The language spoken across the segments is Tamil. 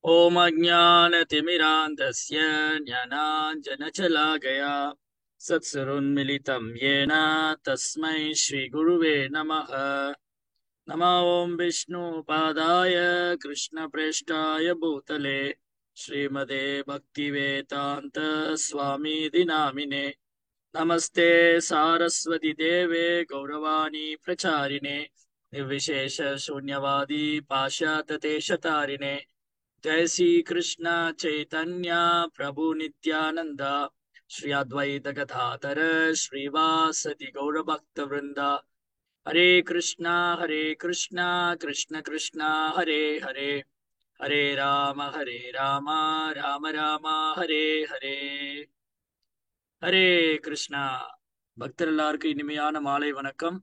ॐ अज्ञानतिमिरान्धस्य ज्ञानाञ्जनशलाकया सत्सुरोन्मिलितं येन तस्मै श्रीगुरुवे नमः। नमो ॐ विष्णुपादाय कृष्णप्रेष्ठाय भूतले श्रीमते भक्तिवेदान्त स्वामीति नामिने। नमस्ते सारस्वती देवे गौरवाणी प्रचारिणे निर्विशेष शून्यवादी पाश्चात्यदेशतारिणे। जय श्री कृष्ण चैतन्य प्रभु नित्यानंद श्री अद्वैत गदाधर श्रीवासदि गौरभक्त वृंदा। हरे कृष्णा कृष्ण कृष्ण हरे हरे, हरे राम राम राम हरे हरे। ஹரே கிருஷ்ணா. பக்தர் எல்லாருக்கும் இனிமையான மாலை வணக்கம்.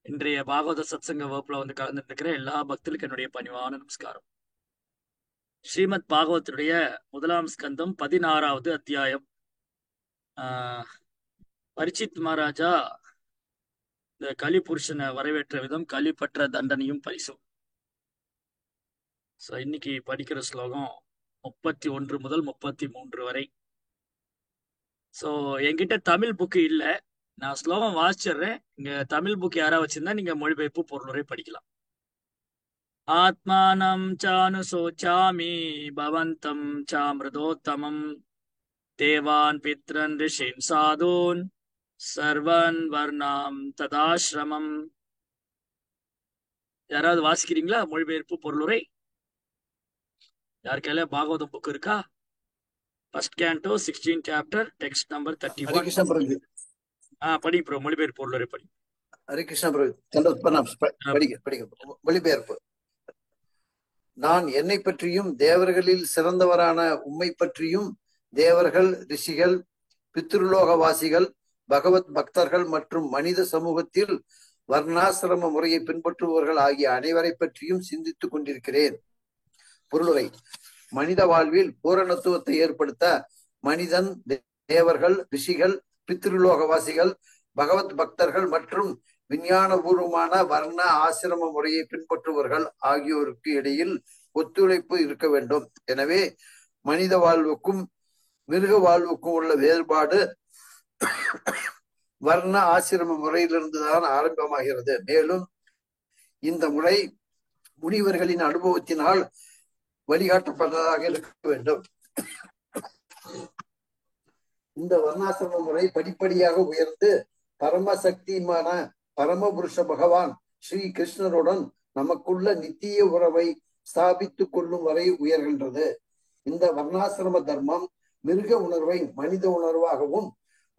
இன்றைய பாகவத சத்சங்க வகுப்புல கலந்துட்டு இருக்கிற எல்லா பக்தர்களுக்கும் என்னுடைய பணிவான நமஸ்காரம். ஸ்ரீமத் பாகவத்துடைய முதலாம் ஸ்கந்தம் 16வது அத்தியாயம். பரிச்சித் மகாராஜா இந்த கலி புருஷனை வரவேற்ற விதம், கலி பற்ற தண்டனையும் பரிசும். இன்னைக்கு படிக்கிற ஸ்லோகம் 31 முதல் 33 வரை. என்கிட்ட தமிழ் புக்கு இல்லை, நான் ஸ்லோகம் வாசிச்சிடுறேன். இங்க தமிழ் புக் யாராவது வச்சிருந்தா நீங்க மொழிபெயர்ப்பு பொருளுரை படிக்கலாம். ஆத்மானம் சானுசோச்சாமி பவந்தம் சாமிருதோத்தமம் தேவான் பித்ரன் ரிஷின் சாதூன் சர்வன் வர்ணாம் ததாசிரமம். யாராவது வாசிக்கிறீங்களா மொழிபெயர்ப்பு பொருளுரை? யாருக்கையில பாகவதம் புக் இருக்கா? First canto 16 chapter text number 31. படி ப்ரோ, மொழிபெயர்ப்பு பொருளுரை படி. ஹரே கிருஷ்ணா மொழிபெயர்ப்பு. நான் என்னை பற்றியும் தேவர்களில் சிறந்தவரான உம்மை பற்றியும் தேவர்கள், ரிஷிகள், பித்ருலோகவாசிகள், பகவத் பக்தர்கள் மற்றும் மனித சமூகத்தில் வர்ணாசிரம முறையை பின்பற்றுபவர்கள் ஆகிய அனைவரை பற்றியும் சிந்தித்துக் கொண்டிருக்கிறேன். பொருளுரை. மனித வாழ்வில் பூரணத்துவத்தை ஏற்படுத்த மனிதன், தேவர்கள், ரிஷிகள், பித்ருலோகவாசிகள், பகவத் பக்தர்கள் மற்றும் விஞ்ஞானபூர்வமான வர்ண ஆசிரம முறையை பின்பற்றுபவர்கள் ஆகியோருக்கு இடையில் ஒத்துழைப்பு இருக்க வேண்டும். எனவே மனித வாழ்வுக்கும் மிருக வாழ்வுக்கும் உள்ள வேறுபாடு வர்ண ஆசிரம முறையிலிருந்துதான் ஆரம்பமாகிறது. மேலும் இந்த முறை முனிவர்களின் அனுபவத்தினால் வழிகாட்டப்பட்டதாக இருக்க வேண்டும். இந்த வர்ணாசிரம முறை படிப்படியாக உயர்ந்து பரமசக்திமான பரமபுருஷ பகவான் ஸ்ரீ கிருஷ்ணருடன் நமக்குள்ள நித்திய உறவை ஸ்தாபித்துக் கொள்ளும் வரை உயர்கின்றது. இந்த வர்ணாசிரம தர்மம் மிருக உணர்வை மனித உணர்வாகவும்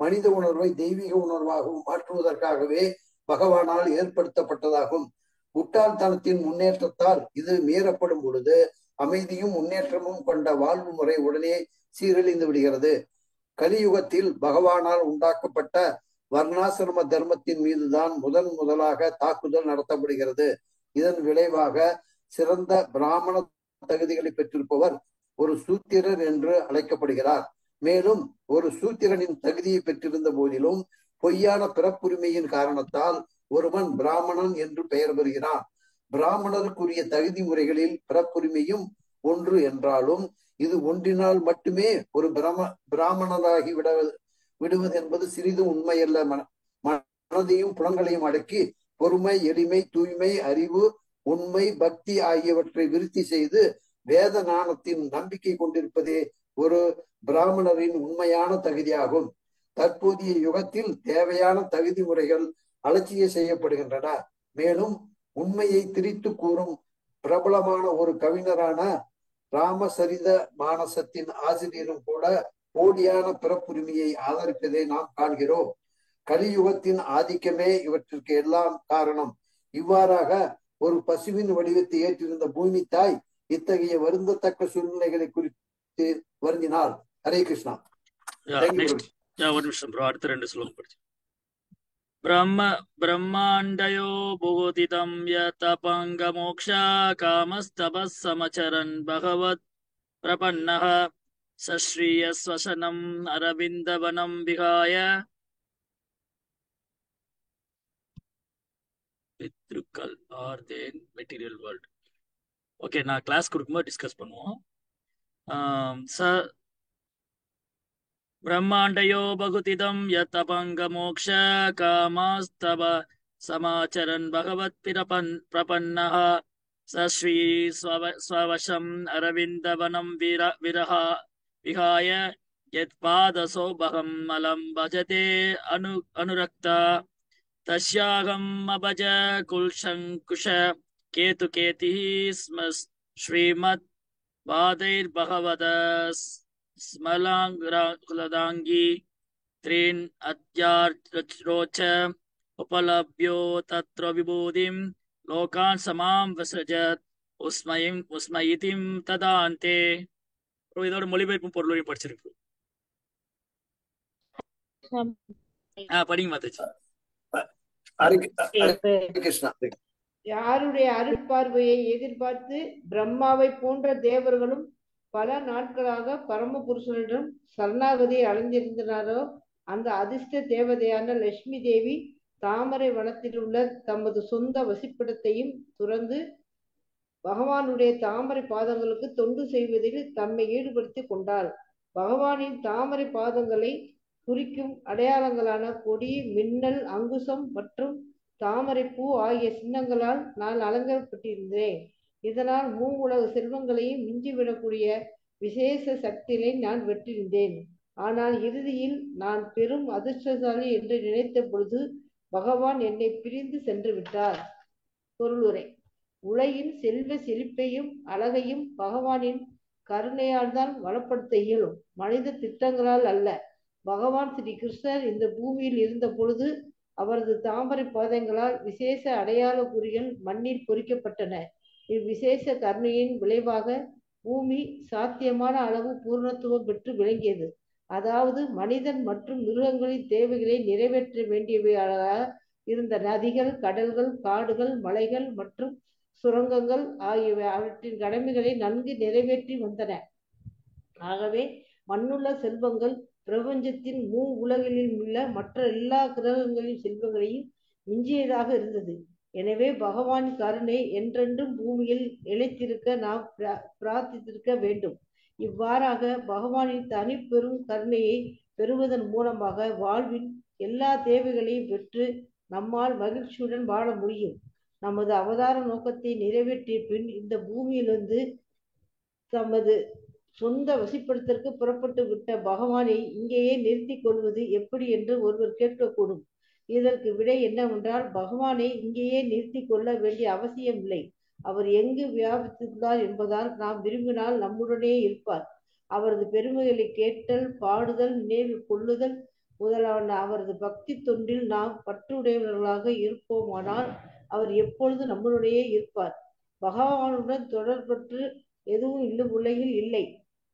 மனித உணர்வை தெய்வீக உணர்வாகவும் மாற்றுவதற்காகவே பகவானால் ஏற்படுத்தப்பட்டதாகும். முட்டாள்தனத்தின் முன்னேற்றத்தால் இது மீறப்படும் பொழுது அமைதியும் முன்னேற்றமும் கொண்ட வாழ்வு முறை உடனே சீரழிந்து விடுகிறது. கலியுகத்தில் பகவானால் உண்டாக்கப்பட்ட வர்ணாசிரம தர்மத்தின் மீதுதான் முதலாக தாக்குதல் நடத்தப்படுகிறது. இதன் விளைவாக சிறந்த பிராமண தகுதிகளை பெற்றிருப்பவர் ஒரு சூத்திரர் என்று அழைக்கப்படுகிறார். மேலும் ஒரு சூத்திரனின் தகுதியை பெற்றிருந்த போதிலும் பொய்யான பிறப்புரிமையின் காரணத்தால் ஒருவன் பிராமணன் என்று பெயர் பெறுகிறான். பிராமணருக்குரிய தகுதி முறைகளில் பிறப்புரிமையும் ஒன்று என்றாலும் இது ஒன்றினால் மட்டுமே ஒரு பிராமணராகி விடுவது என்பது சிறிதும் உண்மையல்ல. மனதையும் புலங்களையும் அடக்கி பொறுமை, எளிமை, தூய்மை, அறிவு, உண்மை, பக்தி ஆகியவற்றை விருத்தி செய்து வேத ஞானத்தின் நம்பிக்கை கொண்டிருப்பதே ஒரு பிராமணரின் உண்மையான தகுதியாகும். தற்போதைய யுகத்தில் தேவையான தகுதி முறைகள் அலட்சிய செய்யப்படுகின்றன. மேலும் உண்மையை திரித்து கூறும் பிரபலமான ஒரு கவிஞரான ராமசரித மானசத்தின் ஆசிரியரும் கூட போலியான பிறப்புரிமையை ஆதரிப்பதை நாம் காண்கிறோம். கலியுகத்தின் ஆதிக்கமே இவற்றிற்கு எல்லாம் காரணம். இவ்வாறாக ஒரு பசுவின் வடிவத்தை ஏற்றிருந்த பூமி தாய் இத்தகைய வருந்தத்தக்க சூழ்நிலைகளை குறித்து வருந்தினார். ஹரே கிருஷ்ணா. ஒரு நிமிஷம் ப்ரோ, அடுத்த 2 ஸ்லோகம் படிச்சு. பிரம்மாண்டயோ பூதிதம் யதபங்க மோக்ஷா காமஸ்தபஸ் சமச்சரன் பகவத் பிரபன்னஹ சஸ்ரீய ஸ்வசனம் அரவிந்தவனம் விகாய பித்ருக்கள் ஆர் தேன் மெட்டீரியல் வேர்ல்ட். ஓகே, நான் கிளாஸ் கொடுக்கும்போது டிஸ்கஸ் பண்ணுவோம். स ब्रह्माण्डयो बहुतिदं यत् अपङ्गमोक्ष कामास्तव समाचरन् प्रपन्नः स श्री स्ववशम् अरविन्दवनं विहाय यत्पादसो बहम् मलं भजते अनुरक्ता तस्याहम् अभज कुलशङ्कुश केतुकेतिः स्म श्रीमत् पादैर्भगवद स्मलाङ्गी त्रीन् अत्यारोच उपलभ्यो तत्र विभूतिं लोकान् समां विसृजत् उस्मयितिं तदान्ते. இதோட மொழிபெயர்ப்பும் பொருளையும் படிச்சிருக்கு. படிங்க மாதாஜி. கிருஷ்ணா. யாருடைய அருட்பார்வையை எதிர்பார்த்து பிரம்மாவை போன்ற தேவர்களும் பல நாட்களாக பரமபுருஷனிடம் சரணாகதி அடைந்திருந்தனாரோ அந்த அதிர்ஷ்ட தேவதையான லட்சுமி தேவி தாமரை வனத்தில் உள்ள தமது சொந்த வசிப்பிடத்தையும் துறந்து பகவானுடைய தாமரை பாதங்களுக்கு தொண்டு செய்வதில் தம்மை ஈடுபடுத்தி கொண்டாள். பகவானின் தாமரை பாதங்களை குறிக்கும் அடையாளங்களான கொடி, மின்னல், அங்குசம் மற்றும் தாமரை பூ ஆகிய சின்னங்களால் நான் அலங்கரிக்கப்பட்டிருந்தேன். இதனால் உலக செல்வங்களையும் மிஞ்சிவிடக்கூடிய விசேஷ சக்திகளை நான் வெற்றிருந்தேன். ஆனால் இறுதியில் நான் பெரும் அதிர்ஷ்டசாலி என்று நினைத்த பொழுது பகவான் என்னை பிரிந்து சென்று விட்டார். பொருளுரை: உலகின் செல்வ செழிப்பையும் அழகையும் பகவானின் கருணையால் தான் வளப்படுத்த இயலும், மனித திட்டங்களால் அல்ல. பகவான் ஸ்ரீ கிருஷ்ணர் இந்த பூமியில் இருந்த பொழுது அவரது தாமரை பாதங்களால் விசேஷ அடையாள குறிகள் மண்ணில் பொறிக்கப்பட்டன. இவ்விசேஷ கருணையின் விளைவாக பூமி சாத்தியமான அளவு பூர்ணத்துவம் பெற்று விளங்கியது. அதாவது மனிதன் மற்றும் மிருகங்களின் தேவைகளை நிறைவேற்ற வேண்டியவையாக இருந்த நதிகள், கடல்கள், காடுகள், மலைகள் மற்றும் சுரங்கங்கள் ஆகியவை அவற்றின் கடமைகளை நன்கு நிறைவேற்றி வந்தன. ஆகவே மண்ணுள்ள செல்வங்கள் பிரபஞ்சத்தின் உலகிலும் உள்ள மற்ற எல்லா கிரகங்களின் செல்வங்களையும் மிஞ்சியதாக இருந்தது. எனவே பகவான் கருணை என்றென்றும் பூமியில் நிலைத்திருக்க நாம் பிரார்த்தித்திருக்க வேண்டும். இவ்வாறாக பகவானின் தனி பெரும் கருணையை பெறுவதன் மூலமாக வாழ்வின் எல்லா தேவைகளையும் பெற்று நம்மால் மகிழ்ச்சியுடன் வாழ முடியும். நமது அவதார நோக்கத்தை நிறைவேற்றிய பின் இந்த பூமியிலிருந்து தமது சொந்த வசிப்பிடத்திற்கு புறப்பட்டு விட்ட பகவானை இங்கேயே நிறுத்திக் கொள்வது எப்படி என்று ஒருவர் கேட்கக்கூடும். இதற்கு விடை என்னவென்றால், பகவானை இங்கேயே நிறுத்தி கொள்ள வேண்டிய அவசியம் இல்லை. அவர் எங்கு வியாபித்துள்ளார் என்பதால் நாம் விரும்பினால் நம்முடனே இருப்பார். அவரது பெருமைகளை கேட்டல், பாடுதல், நினைவில் கொள்ளுதல் முதலான அவரது பக்தி தொண்டில் நாம் பற்றுடையவர்களாக இருப்போமானால் அவர் எப்பொழுது நம்முடைய இருப்பார். பகவானுடன் தொடர்பற்று எதுவும் இந்த உலகில் இல்லை.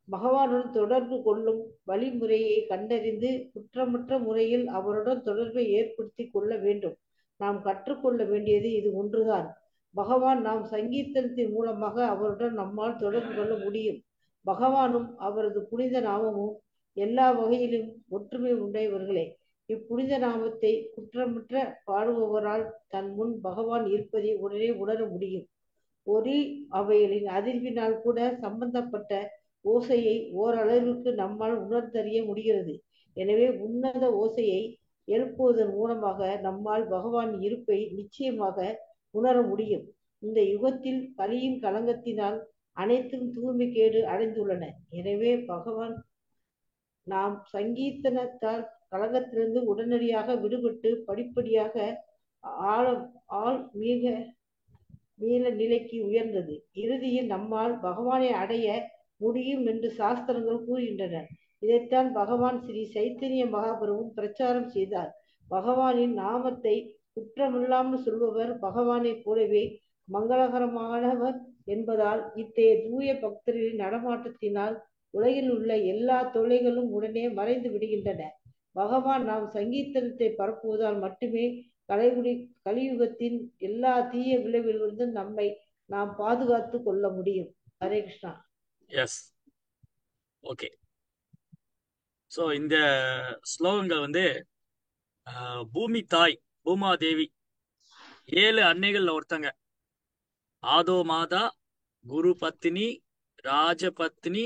பகவானுடன் தொடர்பு கொள்ளும் வழிமுறையை கண்டறிந்து குற்றமற்ற முறையில் அவருடன் தொடர்பை ஏற்படுத்தி கொள்ள வேண்டும். நாம் கற்றுக்கொள்ள வேண்டியது இது ஒன்றுதான். பகவான் நாம் சங்கீர்த்தனத்தின் மூலமாக அவருடன் நம்மால் தொடர்பு கொள்ள முடியும். பகவானும் அவரது புனித நாமமும் எல்லா வகையிலும் ஒற்றுமை உடையவர்களே. இப்புனித நாமத்தை குற்றமற்ற பாடுபவரால் தன் முன் பகவான் இருப்பதை உடனே உணர முடியும். ஒலி அவைகளின் அதிர்வினால் கூட சம்பந்தப்பட்ட ஓசையை ஓரளவிற்கு நம்மால் உணர்ந்தறிய முடிகிறது. எனவே உன்னத ஓசையை எழுப்புவதன் மூலமாக நம்மால் பகவான் இருப்பை நிச்சயமாக உணர முடியும். இந்த யுகத்தில் கலியின் களங்கத்தினால் அனைத்தும் தூய்மை கேடு அடைந்துள்ளன. எனவே பகவான் நாம் சங்கீர்த்தனத்தால் களங்கத்திலிருந்து உடனடியாக விடுபட்டு படிப்படியாக மீள நிலைக்கு உயர்ந்தது. இறுதியில் நம்மால் பகவானை அடைய முடியும் என்று சாஸ்திரங்கள் கூறுகின்றன. இதைத்தான் பகவான் ஸ்ரீ சைத்தன்ய மகாபிரபுவும் பிரச்சாரம் செய்தார். பகவானின் நாமத்தை குற்றமில்லாமல் சொல்பவர் பகவானை போலவே மங்களகரமானவர் என்பதால் இத்தகைய தூய பக்தர்களின் நடமாட்டத்தினால் உலகில் உள்ள எல்லா தொல்லைகளும் உடனே மறைந்து விடுகின்றன. பகவான் நாம் சங்கீர்த்தனத்தை பரப்புவதால் மட்டுமே கலியுகத்தின் எல்லா தீய விளைவிலிருந்து நம்மை நாம் பாதுகாத்து கொள்ள முடியும். Hare Krishna. Yes, okay. So இந்த ஸ்லோகங்கள் பூமி தாய் பூமாதேவி 7 அன்னைகள்ல ஒருத்தங்க. ஆதோ மாதா, குரு பத்னி, ராஜபத்னி,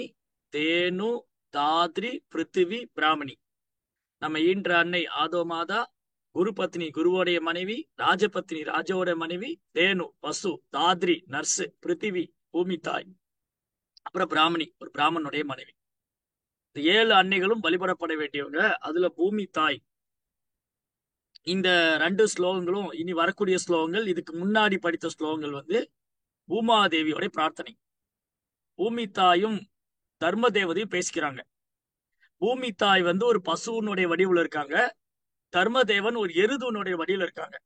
தேனு தாத்ரி பிருத்திவி பிராமணி. நம்ம ஈன்ற அன்னை ஆதோ மாதா, குரு பத்னி குருவோடைய மனைவி, ராஜபத்னி ராஜாவோட மனைவி, தேனு பசு, தாத்ரி நர்ஸ், பிருத்திவி பூமி தாய், அப்புறம் பிராமணி ஒரு பிராமணனுடைய மனைவி. இந்த 7 அன்னைகளும் வழிபடப்பட வேண்டியவங்க. அதுல பூமி தாய். இந்த 2 ஸ்லோகங்களும் இனி வரக்கூடிய ஸ்லோகங்கள், இதுக்கு முன்னாடி படித்த ஸ்லோகங்கள் வந்து பூமாதேவியோட பிரார்த்தனை. பூமி தாயும் தர்ம தேவதையும் பேசிக்கிறாங்க. பூமி தாய் வந்து ஒரு பசுவனுடைய வடிவில் இருக்காங்க. தர்மதேவன் ஒரு எருதுவனுடைய வடிவில் இருக்காங்க.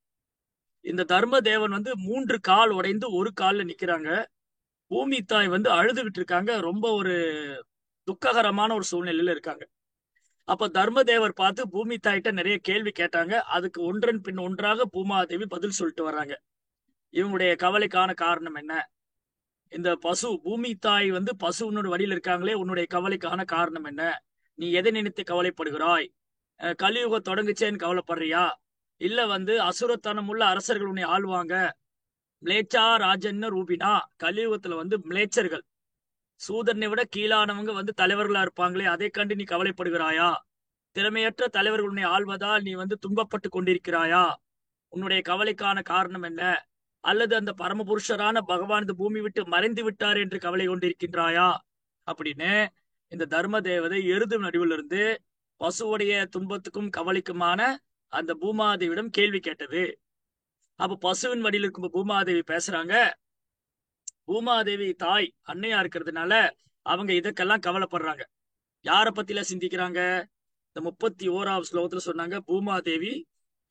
இந்த தர்மதேவன் வந்து 3 கால் உடைந்து ஒரு கால்ல நிக்கிறாங்க. பூமி தாய் வந்து அழுதுகிட்டு இருக்காங்க. ரொம்ப ஒரு துக்ககரமான ஒரு சூழ்நிலையில இருக்காங்க. அப்ப தர்மதேவர் பார்த்து பூமி தாயிட்ட நிறைய கேள்வி கேட்டாங்க. அதுக்கு ஒன்றன் பின் ஒன்றாக பூமாதேவி பதில் சொல்லிட்டு வர்றாங்க. இவங்களுடைய கவலைக்கான காரணம் என்ன? இந்த பசு பூமி தாய் வந்து பசு உன்னோட வழியில் இருக்காங்களே, உன்னுடைய கவலைக்கான காரணம் என்ன? நீ எதை நினைத்து கவலைப்படுகிறாய்? கலியுகம் தொடங்குச்சேன்னு கவலைப்படுறியா? இல்ல வந்து அசுரத்தனம் உள்ள அரசர்கள் உன்னை ஆள்வாங்க, மிளேச்சா ராஜன்னு ரூபினா, கலியுகத்துல வந்து மிளேச்சர்கள் சூதனை விட கீழானவங்க வந்து தலைவர்களா இருப்பாங்களே, அதை கண்டு நீ கவலைப்படுகிறாயா? திறமையற்ற தலைவர்கள் உன்னை ஆள்வதால் நீ வந்து துன்பப்பட்டு கொண்டிருக்கிறாயா? உன்னுடைய கவலைக்கான காரணம் என்ன? அல்லது அந்த பரமபுருஷரான பகவான் இந்த பூமி விட்டு மறைந்து விட்டார் என்று கவலை கொண்டிருக்கின்றாயா? அப்படின்னு இந்த தர்ம தேவதை எருது நடுவில் இருந்து பசுவுடைய துன்பத்துக்கும் கவலைக்குமான அந்த பூமாதேவியிடம் கேள்வி கேட்டது. அப்ப பசுவின் வடியில் இருக்கும் பூமாதேவி பேசுறாங்க. பூமாதேவி தாய் அன்னையா இருக்கிறதுனால அவங்க இதற்கெல்லாம் கவலைப்படுறாங்க. யார பத்தில சிந்திக்கிறாங்க? இந்த 31வது ஸ்லோகத்துல சொன்னாங்க, பூமாதேவி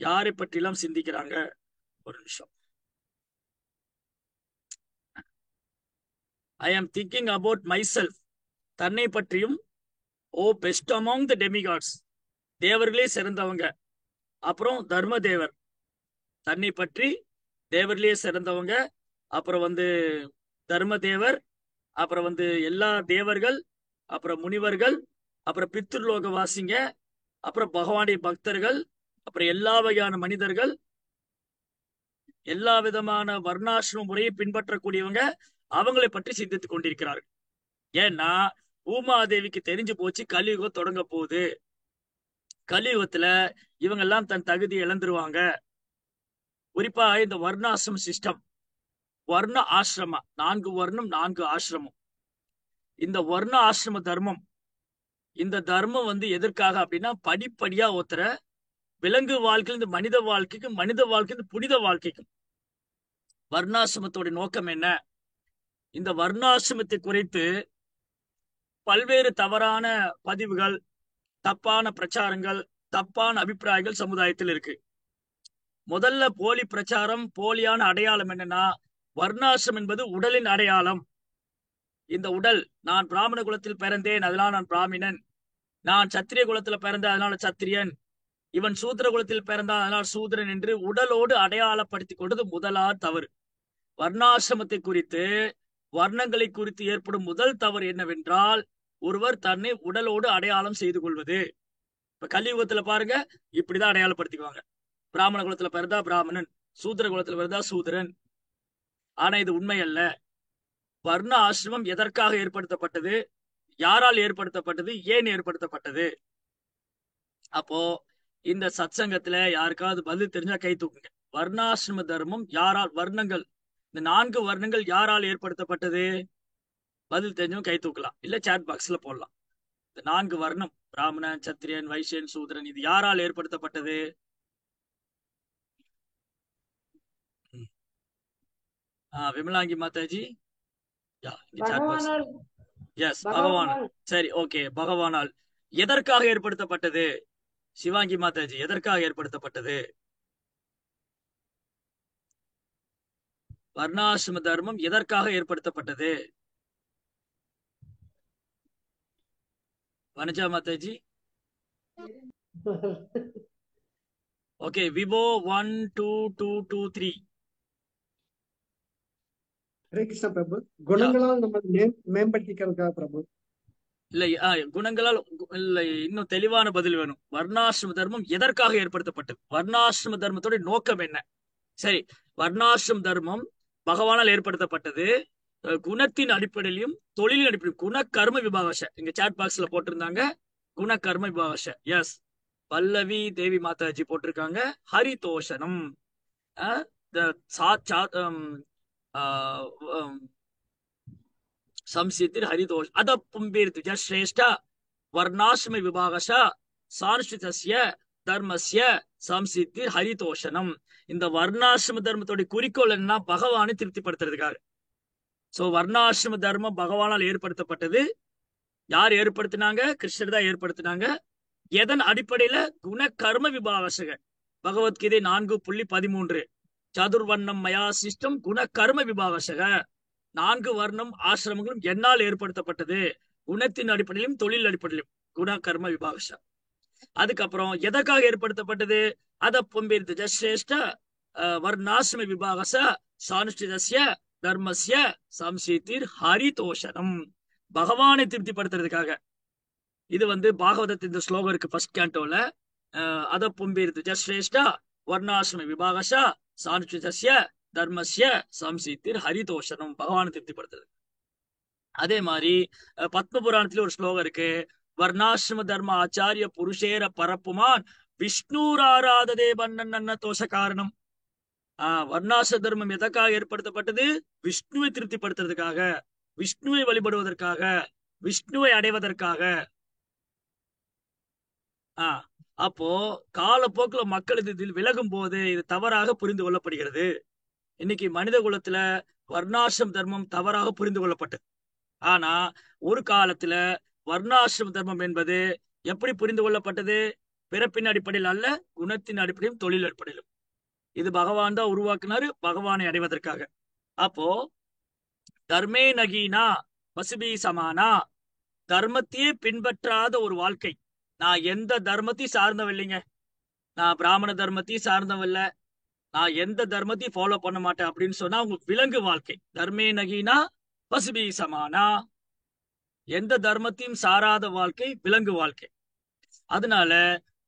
யாரை பற்றி எல்லாம் சிந்திக்கிறாங்க. ஒரு நிமிஷம். ஐ ஆம் திங்கிங் அபவுட் மை செல்ஃப். தன்னை பற்றியும். ஓ பெஸ்ட் அமாங் த டெமிகாட்ஸ், தேவர்களே சிறந்தவங்க. அப்புறம் தர்மதேவர் தன்னை பற்றி தேவர்களே சிறந்தவங்க. அப்புறம் வந்து தர்மதேவர், அப்புறம் வந்து எல்லா தேவர்கள், அப்புறம் முனிவர்கள், அப்புறம் பித்ருலோக வாசிங்க, அப்புறம் பகவானுடைய பக்தர்கள், அப்புறம் எல்லா வகையான மனிதர்கள், எல்லா விதமான வர்ணாசிரம முறையை பின்பற்றக்கூடியவங்க, அவங்களை பற்றி சிந்தித்துக் கொண்டிருக்கிறார்கள். ஏன்னா பூமாதேவிக்கு தெரிஞ்சு போச்சு கலியுகம் தொடங்க போகுது. கலியுகத்துல இவங்க எல்லாம் தன் தகுதியை இழந்துருவாங்க. குறிப்பா இந்த வர்ணாசிரம சிஸ்டம், வர்ண ஆசிரம, 4 வர்ணம் 4 ஆசிரமம். இந்த வர்ண ஆசிரம தர்மம், இந்த தர்மம் வந்து எதற்காக அப்படின்னா படிப்படியா ஒருத்தர விலங்கு வாழ்க்கையிலிருந்து மனித வாழ்க்கைக்கும், மனித வாழ்க்கையிலிருந்து புனித வாழ்க்கைக்கும். வர்ணாசிரமத்தோட நோக்கம் என்ன? இந்த வர்ணாசிரமத்தை குறித்து பல்வேறு தவறான பதிவுகள், தப்பான பிரச்சாரங்கள், தப்பான அபிப்பிராயங்கள் சமுதாயத்தில் இருக்கு. முதல்ல போலி பிரச்சாரம், போலியான அடையாளம் என்னன்னா, வர்ணாசிரமம் என்பது உடலின் அடையாளம். இந்த உடல், நான் பிராமண குலத்தில் பிறந்தேன் அதனால நான் பிராமணன், நான் சத்திரிய குலத்துல பிறந்தேன் அதனால சத்திரியன், இவன் சூத்திர குலத்தில் பிறந்தான் அதனால் சூத்திரன் என்று உடலோடு அடையாளப்படுத்திக் கொண்டது முதலாவது தவறு. வர்ணாசிரமத்தை குறித்து, வர்ணங்களை குறித்து ஏற்படும் முதல் தவறு என்னவென்றால், ஒருவர் தன்னை உடலோடு அடையாளம் செய்து கொள்வது. இப்ப கலியுகத்துல பாருங்க, இப்படிதான் அடையாளப்படுத்திக்குவாங்க. பிராமண குலத்துல பிறந்தா பிராமணன், சூத்திர குலத்துல பிறந்தா சூத்திரன். ஆனா இது உண்மை அல்ல. வர்ண ஆசிரமம் எதற்காக ஏற்படுத்தப்பட்டது? யாரால் ஏற்படுத்தப்பட்டது? ஏன் ஏற்படுத்தப்பட்டது? அப்போ இந்த சத்சங்கத்துல யாருக்காவது பதில் தெரிஞ்சா கை தூக்குங்க. வர்ணாசிரம தர்மம் யாரால், வர்ணங்கள், இந்த 4 வர்ணங்கள் யாரால் ஏற்படுத்தப்பட்டது? பதில் தெரிஞ்சவங்க கை தூக்கலாம், இல்ல சாட் பாக்ஸ்ல போடலாம். இந்த 4 வர்ணம், பிராமணன், சத்திரியன், வைசியன், சூத்திரன், இது யாரால் ஏற்படுத்தப்பட்டது? விமலாங்கி மாதாஜி, எஸ் பகவான். சரி, ஓகே, பகவானால். எதற்காக ஏற்படுத்தப்பட்டது? சிவாங்கி மாதாஜி, எதற்காக ஏற்படுத்தப்பட்டது? வர்ணாசிரம தர்மம் எதற்காக ஏற்படுத்தப்பட்டது? வனஜா மாதாஜி. ஓகே, விவோ 1 2 2 2 3. ஹரே கிருஷ்ண பிரபு. குணங்களால் நம்ம மேம்படுத்திக்கிறதுக்காக பிரபு. இல்ல, குணங்களால் இல்ல, இன்னும் தெளிவான பதில் வேணும். வர்ணாசிரம தர்மம் எதற்காக ஏற்படுத்தப்பட்டது? வர்ணாசிரம தர்மத்தோட நோக்கம் என்ன? சரி, வர்ணாசிரம தர்மம் பகவானால் ஏற்படுத்தப்பட்டது. குணத்தின் அடிப்படையிலும் தொழிலின் அடிப்படையில் குண கர்ம விபாகச இங்க சாட் பாக்ஸ்ல போட்டிருந்தாங்க. குண கர்ம விபாகச. எஸ், பல்லவி தேவி மாதாஜி போட்டிருக்காங்க. ஹரிதோஷனம் ಸಂಸಿದ್ಧಿರ್ ಹರಿದೋಷ ಅದ ಪುಂಬೇರ್ತು ಶ್ರೇಷ್ಠ ವರ್ಣಾಶ್ರಮ ವಿಭಾಗಶ சான்ஸ்கிருதஸ்ய தர்மஸ்ய சம்சித்திர் ஹரிதோஷனம். இந்த வர்ணாசிரம தர்மத்தோட குறிக்கோள் என்ன? பகவானை திருப்திப்படுத்துறதுக்காக. சோ வர்ணாசிரம தர்மம் பகவானால் ஏற்படுத்தப்பட்டது. யார் ஏற்படுத்தினாங்க? கிருஷ்ணர் தான் ஏற்படுத்தினாங்க. எதன் அடிப்படையில? குண கர்ம விபாகசக. பகவத்கீதை 4.13 சதுர்வர்ணம் மயா சிஷ்டம் குண கர்ம விபாகசக. 4 வர்ணம் ஆசிரமங்களும் என்னால் ஏற்படுத்தப்பட்டது. குணத்தின் அடிப்படையிலும் தொழில் அடிப்படையிலும் குண கர்ம விபாகச. அதுக்கப்புறம் எதற்காக ஏற்படுத்தப்பட்டது? அத பொம்பேர்த்து ஜஸ்ரேஷ்ட வர்ணாசிரம விபாகச சானுஷ்டிதஸ்ய தர்மஸ்ய சம்சித்திர் ஹரிதோஷனம். பகவானை திருப்திப்படுத்துறதுக்காக. இது பாகவதத்தின் இந்த ஸ்லோகம் இருக்கு ஃபர்ஸ்ட் கேண்டோல. அத பொம்பேர்த்து ஜஸ்ரேஷ்ட வர்ணாசிரம விபாகச சானுஷ்டிதஸ்ய தர்மஸ்ய சம்சித்திர் ஹரிதோஷனம். பகவானை திருப்திப்படுத்துறது. அதே மாதிரி பத்ம புராணத்துல ஒரு ஸ்லோகம் இருக்கு. வர்ணாசிரம தர்ம ஆச்சாரிய புருஷேர பரப்புமான் விஷ்ணுராராததே பன்னன்ன தோஷ காரணம். வர்ணாசிரம தர்மம் எதற்காக ஏற்படுத்தப்பட்டது? விஷ்ணுவை திருப்திப்படுத்துறதுக்காக, விஷ்ணுவை வழிபடுவதற்காக, விஷ்ணுவை அடைவதற்காக. அப்போ காலப்போக்குல மக்கள் இதில் விலகும் போது இது தவறாக புரிந்து கொள்ளப்படுகிறது. இன்னைக்கு மனித குலத்துல வர்ணாசிரம தர்மம் தவறாக புரிந்து கொள்ளப்பட்டது. ஆனா ஒரு காலத்துல வர்ணாசிரம தர்மம் என்பது எப்படி புரிந்து கொள்ளப்பட்டது? பிறப்பின் அடிப்படையில் அல்ல, குணத்தின் அடிப்படையிலும் தொழில் அடிப்படையிலும். இது பகவான் தான் உருவாக்குனாரு, பகவானை அடைவதற்காக. அப்போ தர்மே நகீனா பசுபி சமானா, தர்மத்தையே பின்பற்றாத ஒரு வாழ்க்கை. நான் எந்த தர்மத்தையும் சார்ந்தவில்லைங்க, நான் பிராமண தர்மத்தையும் சார்ந்தவில்லை, நான் எந்த தர்மத்தையும் ஃபாலோ பண்ண மாட்டேன் அப்படின்னு சொன்னா உங்களுக்கு விலங்கு வாழ்க்கை. தர்மே நகீனா பசுபி சமானா, எந்த தர்மத்தையும் சாராத வாழ்க்கை விலங்கு வாழ்க்கை. அதனால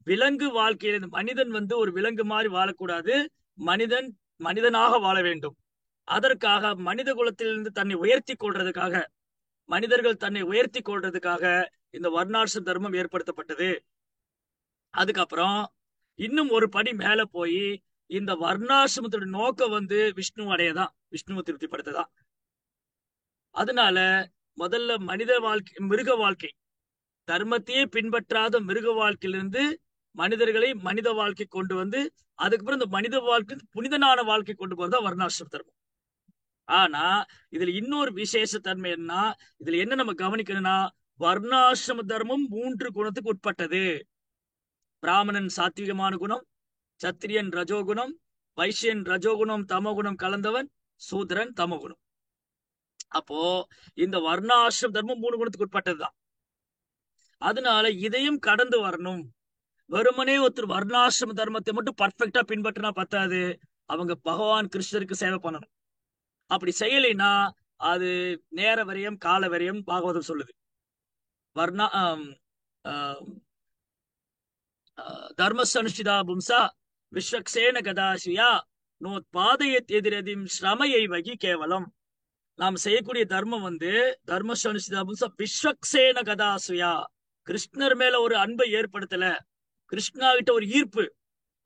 விலங்கு வாழ்க்கையில மனிதன் ஒரு விலங்கு மாதிரி வாழக்கூடாது. மனிதன் மனிதனாக வாழ வேண்டும். அதற்காக மனித குலத்திலிருந்து தன்னை உயர்த்தி கொள்றதுக்காக, மனிதர்கள் தன்னை உயர்த்தி கொள்றதுக்காக இந்த வர்ணாசிரம தர்மம் ஏற்படுத்தப்பட்டது. அதுக்கப்புறம் இன்னும் ஒரு படி மேல போய் இந்த வர்ணாசிரமத்தோட நோக்கம் விஷ்ணு அடையதான், விஷ்ணுவை திருப்திப்படுத்ததான். அதனால முதல்ல மனித வாழ்க்கை, மிருக வாழ்க்கை, தர்மத்தையே பின்பற்றாத மிருக வாழ்க்கையிலிருந்து மனிதர்களை மனித வாழ்க்கை கொண்டு அதுக்கப்புறம் இந்த மனித வாழ்க்கை புனிதனான வாழ்க்கை கொண்டு போறதா வர்ணாசிரம தர்மம். ஆனா இதுல இன்னொரு விசேஷ தன்மை என்ன, இதுல என்ன நம்ம கவனிக்கணும்னா, வர்ணாசிரம தர்மம் 3 குணத்துக்கு உட்பட்டது. பிராமணன் சாத்விகமான குணம், சத்திரியன் ரஜோகுணம், வைசியன் ரஜோகுணம் தமோகுணம் கலந்தவன், சூத்ரன் தமோகுணம். அப்போ இந்த வர்ணாசிரம தர்மம் 3 குணத்துக்கு உட்பட்டதுதான். அதனால இதையும் கடந்து வரணும். வெறுமனே ஒருத்தர் வர்ணாசிரம தர்மத்தை மட்டும் பர்ஃபெக்டா பின்பற்றினா பத்தாது, அவங்க பகவான் கிருஷ்ணருக்கு சேவை பண்ணணும். அப்படி செய்யலைன்னா அது நேர வரையும் கால வரையும் பாகவதம் சொல்லுது. வர்ணா தர்மசனுஷ்டிதா பும்சா விஸ்வக்சேன கதாசியா நோத்பாதயத் எதிரதிம் ஸ்ரமையை வகி கேவலம். நாம் செய்யக்கூடிய தர்மம் தர்மசனுஷ்டிதா பும்சா விஸ்வக்சேன கதாசுயா, கிருஷ்ணர் மேல ஒரு அன்பை ஏற்படுத்தல, கிருஷ்ணா கிட்ட ஒரு ஈர்ப்பு.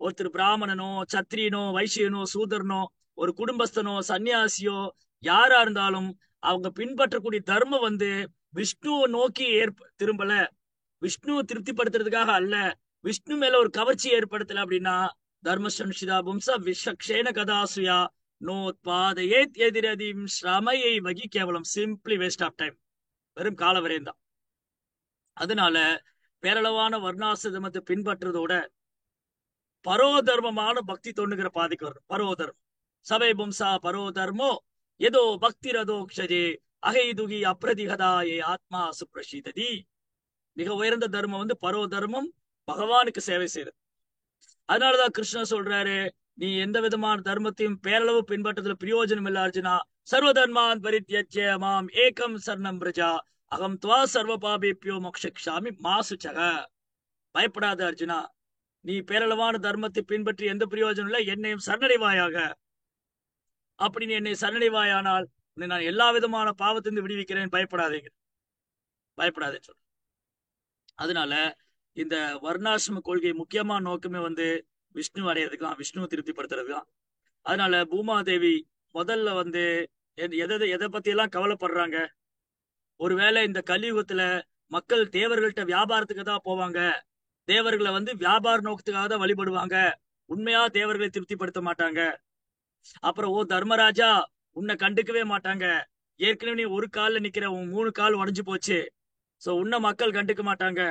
ஒருத்தர் பிராமணனோ சத்திரியனோ வைசியனோ சூதரனோ ஒரு குடும்பஸ்தனோ சன்னியாசியோ யாரா இருந்தாலும் அவங்க பின்பற்றக்கூடிய தர்மம் விஷ்ணுவை நோக்கி திரும்பல, விஷ்ணுவை திருப்திப்படுத்துறதுக்காக அல்ல, விஷ்ணு மேல ஒரு கவர்ச்சி ஏற்படுத்தல அப்படின்னா தர்மசனுஷ்டிதா பும்சா விஸ்வக்சேன கதாசுயா நோத்பாதயே எதிரதிம் ஸ்ரமையை வகி கேவலம். சிம்பிளி வேஸ்ட் ஆஃப் டைம், வெறும் கால வரையும் தான். அதனால பேரளவான வர்ணாசிரமத்தை பின்பற்றுறதோட பரோதர்மமான பக்தி தொண்டுங்கிற பாதைக்கு வரணும். பரோதர்மம் சபை பும்சா பரோதர்மோ ஏதோ பக்தி ரதோக்ஷரே அகைதுகி அப்ரதிகதாயே ஆத்மா சுப்ரஷீததி. மிக உயர்ந்த தர்மம் பரோதர்மம், பகவானுக்கு சேவை செய்யறது. அதனாலதான் கிருஷ்ணர் சொல்றாரு, நீ எந்த விதமான தர்மத்தையும் பேரளவு பின்பற்றதுல பிரயோஜனம் இல்ல அர்ஜுனா. சர்வ தர்மான் பரித்யஜ்ய மாம் ஏகம் சரணம் பிரஜா அகம் துவா சர்வ பாபேப்யோ மோக்ஷாமி மாசுச்சக. பயப்படாத அர்ஜுனா, நீ பேரளவான தர்மத்தை பின்பற்றி எந்த பிரயோஜனம் இல்லை, என்னையும் சரணடைவாயாக. அப்படி நீ என்னை சரணடைவாயானால் உன்னை நான் எல்லா விதமான பாவத்திலிருந்து விடுவிக்கிறேன், பயப்படாதீங்க, பயப்படாதேன்னு சொல்றேன். அதனால இந்த வர்ணாசிரம கொள்கை முக்கியமான நோக்கமே வந்து விஷ்ணு அடையிறதுக்கு தான், விஷ்ணுவை திருப்திப்படுத்துறதுக்கு தான். அதனால பூமாதேவி முதல்ல வந்து எதை பத்தி எல்லாம் கவலைப்படுறாங்க? ஒருவேளை இந்த கலியுகத்துல மக்கள் தேவர்கள்ட்ட வியாபாரத்துக்கு தான் போவாங்க, தேவர்களை வந்து வியாபார நோக்கத்துக்காக தான் வழிபடுவாங்க, உண்மையா தேவர்களை திருப்திப்படுத்த மாட்டாங்க. அப்புறம் ஓ தர்மராஜா, உன்னை கண்டுக்கவே மாட்டாங்க, ஏற்கனவே நீ ஒரு கால்ல நிக்கிற, உன் 3 கால் உடைஞ்சு போச்சு, சோ உன்னை மக்கள் கண்டுக்க மாட்டாங்க.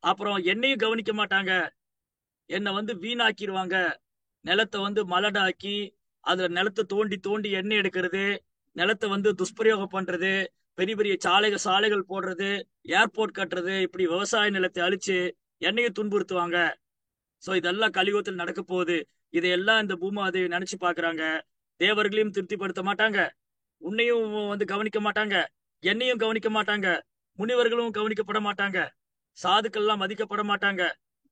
அப்புறம் என்னையும் கவனிக்க மாட்டாங்க, என்னை வந்து வீணாக்கிடுவாங்க, நிலத்தை வந்து மலடாக்கி அதுல நிலத்தை தோண்டி தோண்டி எண்ணெய் எடுக்கிறது, நிலத்தை வந்து துஷ்பிரயோகம் பண்றது, பெரிய பெரிய சாலைகள் போடுறது, ஏர்போர்ட் கட்டுறது, இப்படி விவசாய நிலத்தை அழிச்சு என்னையும் துன்புறுத்துவாங்க. சோ இதெல்லாம் கலியுகத்தில் நடக்க போகுது. இதையெல்லாம் இந்த பூமாதேவி நினைச்சு பாக்குறாங்க. தேவர்களையும் திருப்திப்படுத்த மாட்டாங்க, உன்னையும் வந்து கவனிக்க மாட்டாங்க, என்னையும் கவனிக்க மாட்டாங்க, முனிவர்களும் கவனிக்கப்பட மாட்டாங்க, சாதுக்கள் எல்லாம் மதிக்கப்பட மாட்டாங்க.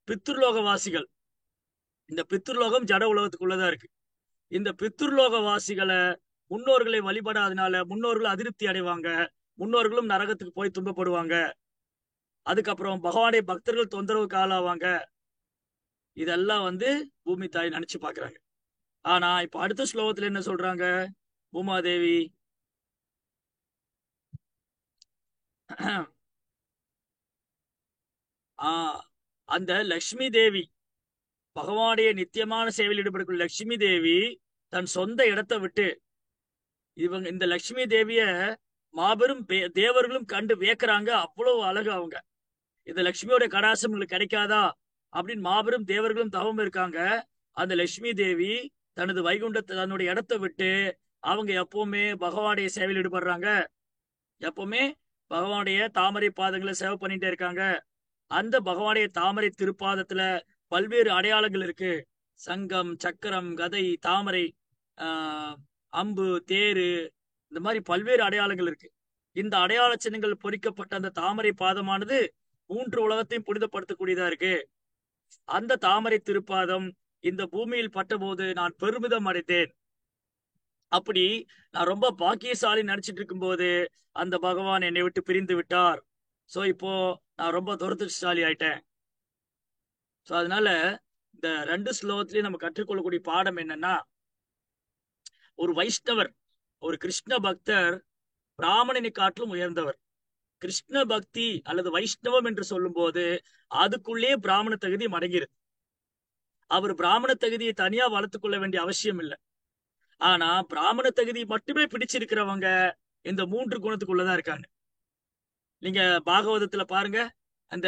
பித்ருலோகவாசிகள், இந்த பித்ருலோகம் ஜட உலகத்துக்குள்ளதான் இருக்கு. இந்த பித்ருலோக வாசிகளை முன்னோர்களை வழிபடாதனால முன்னோர்கள் அதிருப்தி அடைவாங்க, முன்னோர்களும் நரகத்துக்கு போய் துன்பப்படுவாங்க. அதுக்கப்புறம் பகவானுடைய பக்தர்கள் தொந்தரவுக்கு ஆளாவாங்க. இதெல்லாம் வந்து பூமி தாய் நினைச்சு பாக்குறாங்க. ஆனா இப்ப அடுத்த ஸ்லோகத்துல என்ன சொல்றாங்க பூமாதேவி? அந்த லட்சுமி தேவி, பகவானுடைய நித்தியமான சேவையில் ஈடுபடக்கூடிய லட்சுமி தேவி தன் சொந்த இடத்தை விட்டு, இந்த லட்சுமி தேவிய மாபெரும் தேவர்களும் கண்டு வியக்கிறாங்க, அவ்வளவு அழகு அவங்க. இந்த லட்சுமியோட கடாசம் உங்களுக்கு கிடைக்காதா அப்படின்னு மாபெரும் தேவர்களும் தவம் இருக்காங்க. அந்த லட்சுமி தேவி தனது வைகுண்டத்தை, தன்னுடைய இடத்தை விட்டு அவங்க எப்பவுமே பகவானுடைய சேவையில் ஈடுபடுறாங்க, எப்பவுமே பகவானுடைய தாமரை பாதங்களை சேவை பண்ணிட்டே இருக்காங்க. அந்த பகவானுடைய தாமரை திருப்பாதத்துல பல்வேறு அடையாளங்கள் இருக்கு. சங்கம், சக்கரம், கதை, தாமரை, அம்பு, தேரு, இந்த மாதிரி பல்வேறு அடையாளங்கள் இருக்கு. இந்த அடையாள சின்னங்கள் பொறிக்கப்பட்ட அந்த தாமரை பாதமானது 3 உலகத்தையும் புனிதப்படுத்தக்கூடியதா இருக்கு. அந்த தாமரை திருப்பாதம் இந்த பூமியில் பட்டபோது நான் பெருமிதம் அடைந்தேன். அப்படி நான் ரொம்ப பாக்கியசாலி நினைச்சிட்டு இருக்கும் போது அந்த பகவான் என்னை விட்டு பிரிந்து விட்டார். சோ இப்போ நான் ரொம்ப துரதிருஷ்டசாலி ஆயிட்டேன். சோ அதனால இந்த 2 ஸ்லோகத்திலயும் நம்ம கற்றுக்கொள்ளக்கூடிய பாடம் என்னன்னா, ஒரு வைஷ்ணவர், ஒரு கிருஷ்ண பக்தர் பிராமணனை காட்டிலும் உயர்ந்தவர். கிருஷ்ண பக்தி அல்லது வைஷ்ணவம் என்று சொல்லும் போது அதுக்குள்ளே பிராமண தகுதி அடங்கிருது. அவர் பிராமண தகுதியை தனியா வளர்த்துக் கொள்ள வேண்டிய அவசியம் இல்லை. ஆனா பிராமண தகுதி மட்டுமே பிடிச்சிருக்கிறவங்க இந்த 3 குணத்துக்குள்ளதான் இருக்காங்க. நீங்க பாகவதத்துல பாருங்க, அந்த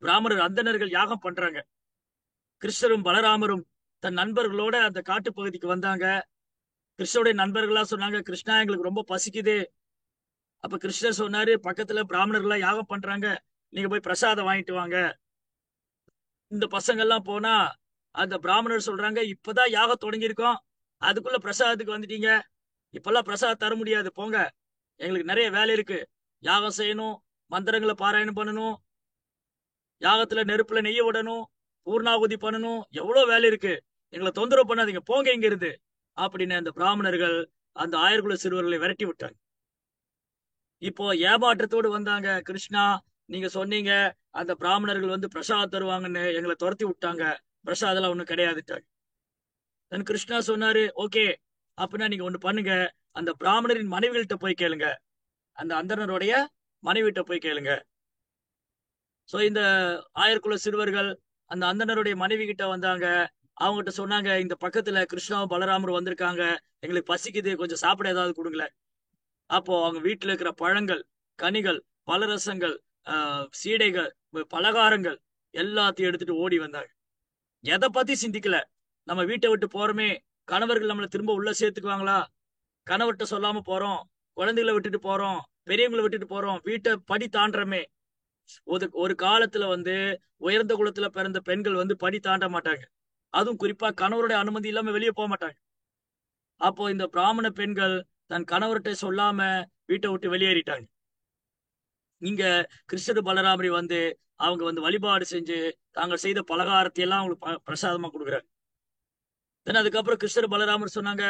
பிராமணர் அந்தணர்கள் யாகம் பண்றாங்க. கிருஷ்ணரும் பலராமரும் தன் நண்பர்களோட அந்த காட்டு பகுதிக்கு வந்தாங்க. கிருஷ்ணருடைய நண்பர்களா சொன்னாங்க, கிருஷ்ணா எங்களுக்கு ரொம்ப பசிக்குது. அப்ப கிருஷ்ணர் சொன்னாரு, பக்கத்துல பிராமணர்களா யாகம் பண்றாங்க, நீங்க போய் பிரசாதம் வாங்கிட்டு வாங்க. இந்த பசங்க எல்லாம் போனா அந்த பிராமணர் சொல்றாங்க, இப்பதான் யாகம் தொடங்கியிருக்கோம், அதுக்குள்ள பிரசாதத்துக்கு வந்துட்டீங்க, இப்பெல்லாம் பிரசாதம் தர முடியாது, போங்க, எங்களுக்கு நிறைய வேலை இருக்கு, யாகம் செய்யணும், மந்திரங்களை பாராயணம் பண்ணணும், யாகத்துல நெருப்புல நெய்ய விடணும், பூர்ணாகுதி பண்ணணும், எவ்வளவு வேலை இருக்கு, எங்களை தொந்தரவு பண்ணாதீங்க, போங்க இங்க இருந்து அப்படின்னு அந்த பிராமணர்கள் அந்த ஆயர்குல சிறுவர்களை விரட்டி விட்டாங்க. இப்போ ஏமாற்றத்தோடு வந்தாங்க, கிருஷ்ணா நீங்க சொன்னீங்க அந்த பிராமணர்கள் வந்து பிரசாதம் தருவாங்கன்னு, எங்களை துரத்தி விட்டாங்க, பிரசாதம் ஒண்ணு கிடையாதுட்டாங்க. தன் கிருஷ்ணா சொன்னாரு, ஓகே அப்படின்னா நீங்க ஒண்ணு பண்ணுங்க, அந்த பிராமணரின் மனைவிகள்கிட்ட போய் கேளுங்க, அந்த அந்தணருடைய மனைவிட்ட போய் கேளுங்க. சோ இந்த ஆயர்குல சிறுவர்கள் அந்த அந்தணருடைய மனைவி கிட்ட வந்தாங்க. அவங்ககிட்ட சொன்னாங்க, இந்த பக்கத்துல கிருஷ்ணாவும் பலராமரும் வந்திருக்காங்க, எங்களுக்கு பசிக்குது, கொஞ்சம் சாப்பிட ஏதாவது கொடுங்களேன். அப்போ அவங்க வீட்டுல இருக்கிற பழங்கள், கனிகள், பலரசங்கள், சீடைகள், பலகாரங்கள் எல்லாத்தையும் எடுத்துட்டு ஓடி வந்தாங்க. எதை பத்தி சிந்திக்கல, நம்ம வீட்டை விட்டு போறோமே, கணவர்கள் நம்மளை திரும்ப உள்ள சேர்த்துக்குவாங்களா, கணவர்கிட்ட சொல்லாம போறோம், குழந்தைகளை விட்டுட்டு போறோம், பெரியவங்களை விட்டுட்டு போறோம், வீட்டை படி தாண்டறமே. ஒரு காலத்துல வந்து உயர்ந்த குலத்துல பிறந்த பெண்கள் வந்து படி தாண்ட மாட்டாங்க, அதுவும் குறிப்பா கணவருடைய அனுமதி இல்லாம வெளியே போக மாட்டாங்க. அப்போ இந்த பிராமண பெண்கள் தன் கணவர்கிட்ட சொல்லாம வீட்டை விட்டு வெளியேறிட்டாங்க. இங்க கிருஷ்ணர் பலராமரி வந்து அவங்க வந்து வழிபாடு செஞ்சு தாங்கள் செய்த பலகாரத்தை எல்லாம் அவங்களுக்கு பிரசாதமா கொடுக்குறாங்க. தென் அதுக்கப்புறம் கிருஷ்ணர் பலராமர் சொன்னாங்க,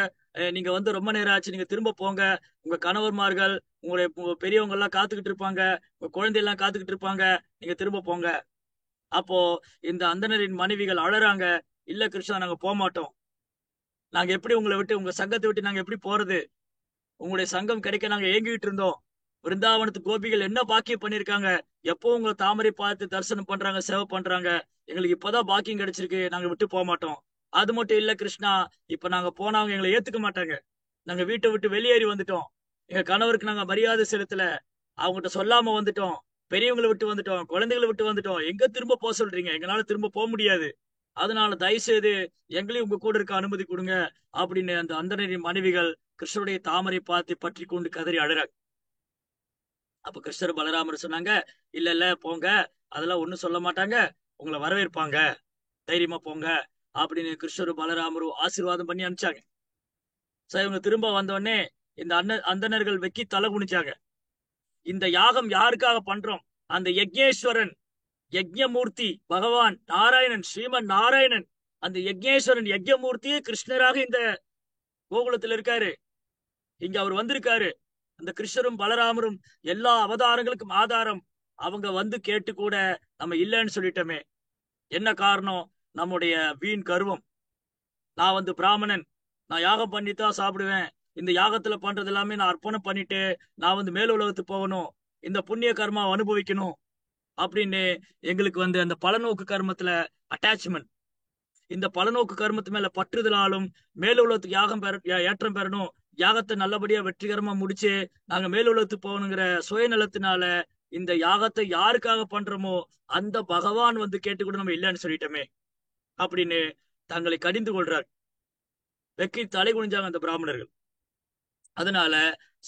நீங்க வந்து ரொம்ப நேரம் ஆச்சு, நீங்க திரும்ப போங்க. உங்க கணவர்மார்கள், உங்களுடைய பெரியவங்க எல்லாம் காத்துக்கிட்டு இருப்பாங்க, உங்க குழந்தை எல்லாம் காத்துக்கிட்டு இருப்பாங்க, நீங்க திரும்ப போங்க. அப்போ இந்த அந்தணரின் மனைவிகள் அழறாங்க, இல்ல கிருஷ்ணா, நாங்க போக மாட்டோம். நாங்க எப்படி உங்களை விட்டு, உங்க சங்கத்தை விட்டு நாங்க எப்படி போறது? உங்களுடைய சங்கம் கிடைக்க நாங்க ஏங்கிட்டு இருந்தோம். விருந்தாவனத்து கோபிகள் என்ன பாக்கியம் பண்ணிருக்காங்க, எப்போ உங்களை தாமரை பார்த்து தரிசனம் பண்றாங்க, சேவை பண்றாங்க. எங்களுக்கு இப்பதான் பாக்கியம் கிடைச்சிருக்கு, நாங்க விட்டு போக மாட்டோம். அது மட்டும் இல்ல கிருஷ்ணா, இப்ப நாங்க போனா அவங்க எங்களை ஏத்துக்க மாட்டாங்க. நாங்க வீட்டை விட்டு வெளியேறி வந்துட்டோம். எங்க கணவருக்கு நாங்க மரியாதை செலுத்தல, அவங்ககிட்ட சொல்லாம வந்துட்டோம். பெரியவங்களை விட்டு வந்துட்டோம், குழந்தைகளை விட்டு வந்துட்டோம். எங்க திரும்ப போக சொல்றீங்க? எங்களால திரும்ப போக முடியாது. அதனால தயவு செய்து எங்களையும் உங்க கூட இருக்க அனுமதி கொடுங்க அப்படின்னு அந்த அந்தணரின் மனைவிகள் கிருஷ்ணருடைய தாமரை பார்த்து பற்றி கொண்டு கதறி அழறாங்க. அப்ப கிருஷ்ணர் பலராமர் சொன்னாங்க, இல்ல இல்ல போங்க, அதெல்லாம் ஒண்ணும் சொல்ல மாட்டாங்க, உங்களை வரவேற்பாங்க, தைரியமா போங்க அப்படின்னு கிருஷ்ணரும் பலராமரும் ஆசீர்வாதம் பண்ணி அனுப்பிச்சாங்க. சோ இவங்க திரும்ப வந்தோடனே இந்த அந்தணர்கள் வெக்கி தலை குனிச்சாங்க. இந்த யாகம் யாருக்காக பண்றோம்? அந்த யக்ஞேஸ்வரன், யக்ஞமூர்த்தி பகவான் நாராயணன், ஸ்ரீமன் நாராயணன், அந்த யக்ஞேஸ்வரன் யக்ஞமூர்த்தியே கிருஷ்ணராக இந்த கோகுலத்தில் இருக்காரு. இங்க அவர் வந்திருக்காரு. அந்த கிருஷ்ணரும் பலராமரும் எல்லா அவதாரங்களுக்கும் ஆதாரம். அவங்க வந்து கேட்டு கூட நம்ம இல்லைன்னு சொல்லிட்டோமே. என்ன காரணம்? நம்முடைய வீண் கர்வம். நான் வந்து பிராமணன், நான் யாகம் பண்ணித்தான் சாப்பிடுவேன், இந்த யாகத்துல பண்றது எல்லாமே நான் அர்ப்பணம் பண்ணிட்டு நான் வந்து மேல் உலகத்துக்கு போகணும், இந்த புண்ணிய கர்மா அனுபவிக்கணும் அப்படின்னு எங்களுக்கு வந்து அந்த பலநோக்கு கர்மத்துல அட்டாச்மெண்ட், இந்த பலநோக்கு கர்மத்து மேல பற்றுதலாலும் மேல் உலகத்துக்கு யாகம் ஏற்றம் பெறணும், யாகத்தை நல்லபடியா வெற்றிகரமா முடிச்சு நாங்க மேல் உலகத்துக்கு போகணுங்கிற சுயநலத்தினால இந்த யாகத்தை யாருக்காக பண்றோமோ அந்த பகவான் வந்து கேட்டுக்கூட நம்ம இல்லைன்னு சொல்லிட்டோமே அப்படின்னு தங்களை கடிந்து கொள்றார். வெக்கி தலை குனிஞ்சாங்க அந்த பிராமணர்கள். அதனால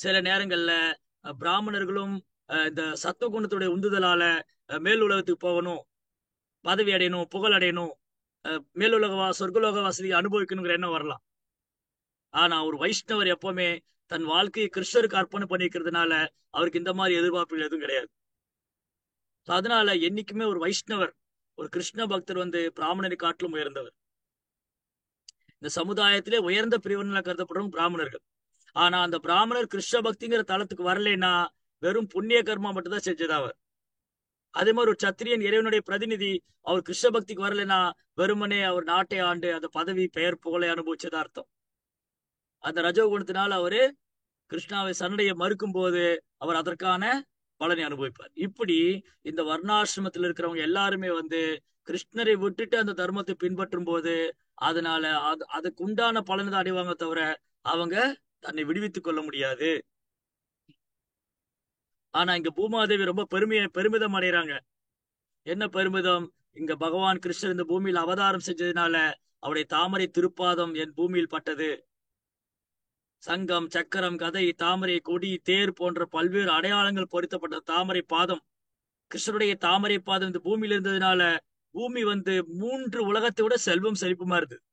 சில நேரங்கள்ல பிராமணர்களும் இந்த சத்துவகுணத்துடைய உந்துதலால மேல் உலகத்துக்கு போகணும், பதவி அடையணும், புகழ் அடையணும், மேலுலக சொர்க்கலோக வசதியை அனுபவிக்கணுங்கிற எண்ணம் வரலாம். ஆனா ஒரு வைஷ்ணவர் எப்பவுமே தன் வாழ்க்கையை கிருஷ்ணருக்கு அர்ப்பணம் பண்ணிக்கிறதுனால அவருக்கு இந்த மாதிரி எதிர்பார்ப்புகள் எதுவும் கிடையாது. அதனால என்னைக்குமே ஒரு வைஷ்ணவர், ஒரு கிருஷ்ண பக்தர் வந்து பிராமணரை காட்டிலும் உயர்ந்தவர். இந்த சமுதாயத்திலே உயர்ந்த பிரிவினர்ல கருதப்படுறவங்க பிராமணர்கள். ஆனா அந்த பிராமணர் கிருஷ்ண பக்திங்கிற தளத்துக்கு வரலைன்னா வெறும் புண்ணிய கர்மா மட்டும் தான் செஞ்சதாவர். அதே மாதிரி ஒரு சத்திரியன், இறைவனுடைய பிரதிநிதி, அவர் கிருஷ்ண பக்திக்கு வரலைன்னா வெறுமனே அவர் நாட்டை ஆண்டு அந்த பதவி பெயர் புகழை அனுபவிச்சதா அர்த்தம். அந்த ரஜோகுணத்தினால் அவரு கிருஷ்ணாவை சரணையை மறுக்கும் போது அவர் அதற்கான பலனை அனுபவிப்பார். இப்படி இந்த வர்ணாசிரமத்தில் இருக்கிறவங்க எல்லாருமே வந்து கிருஷ்ணரை விட்டுட்டு அந்த தர்மத்தை பின்பற்றும் போது அதனால அதுக்கு உண்டான பலனை தான் அடைவாங்க, தவிர அவங்க தன்னை விடுவித்துக் கொள்ள முடியாது. ஆனா இங்க பூமாதேவி ரொம்ப பெருமிதம் அடைகிறாங்க. என்ன பெருமிதம்? இங்க பகவான் கிருஷ்ணர் இந்த பூமியில் அவதாரம் செஞ்சதுனால அவருடைய தாமரை திருப்பாதம் என் பூமியில் பட்டது. சங்கம், சக்கரம், கதை, தாமரை, கொடி, தேர் போன்ற பல்வேறு அடையாளங்கள் பொருத்தப்பட்ட தாமரை பாதம், கிருஷ்ணருடைய தாமரை பாதம் இந்த பூமியில இருந்ததுனால பூமி வந்து 3 உலகத்தை விட செல்வம் செழிப்புமா இருந்தது.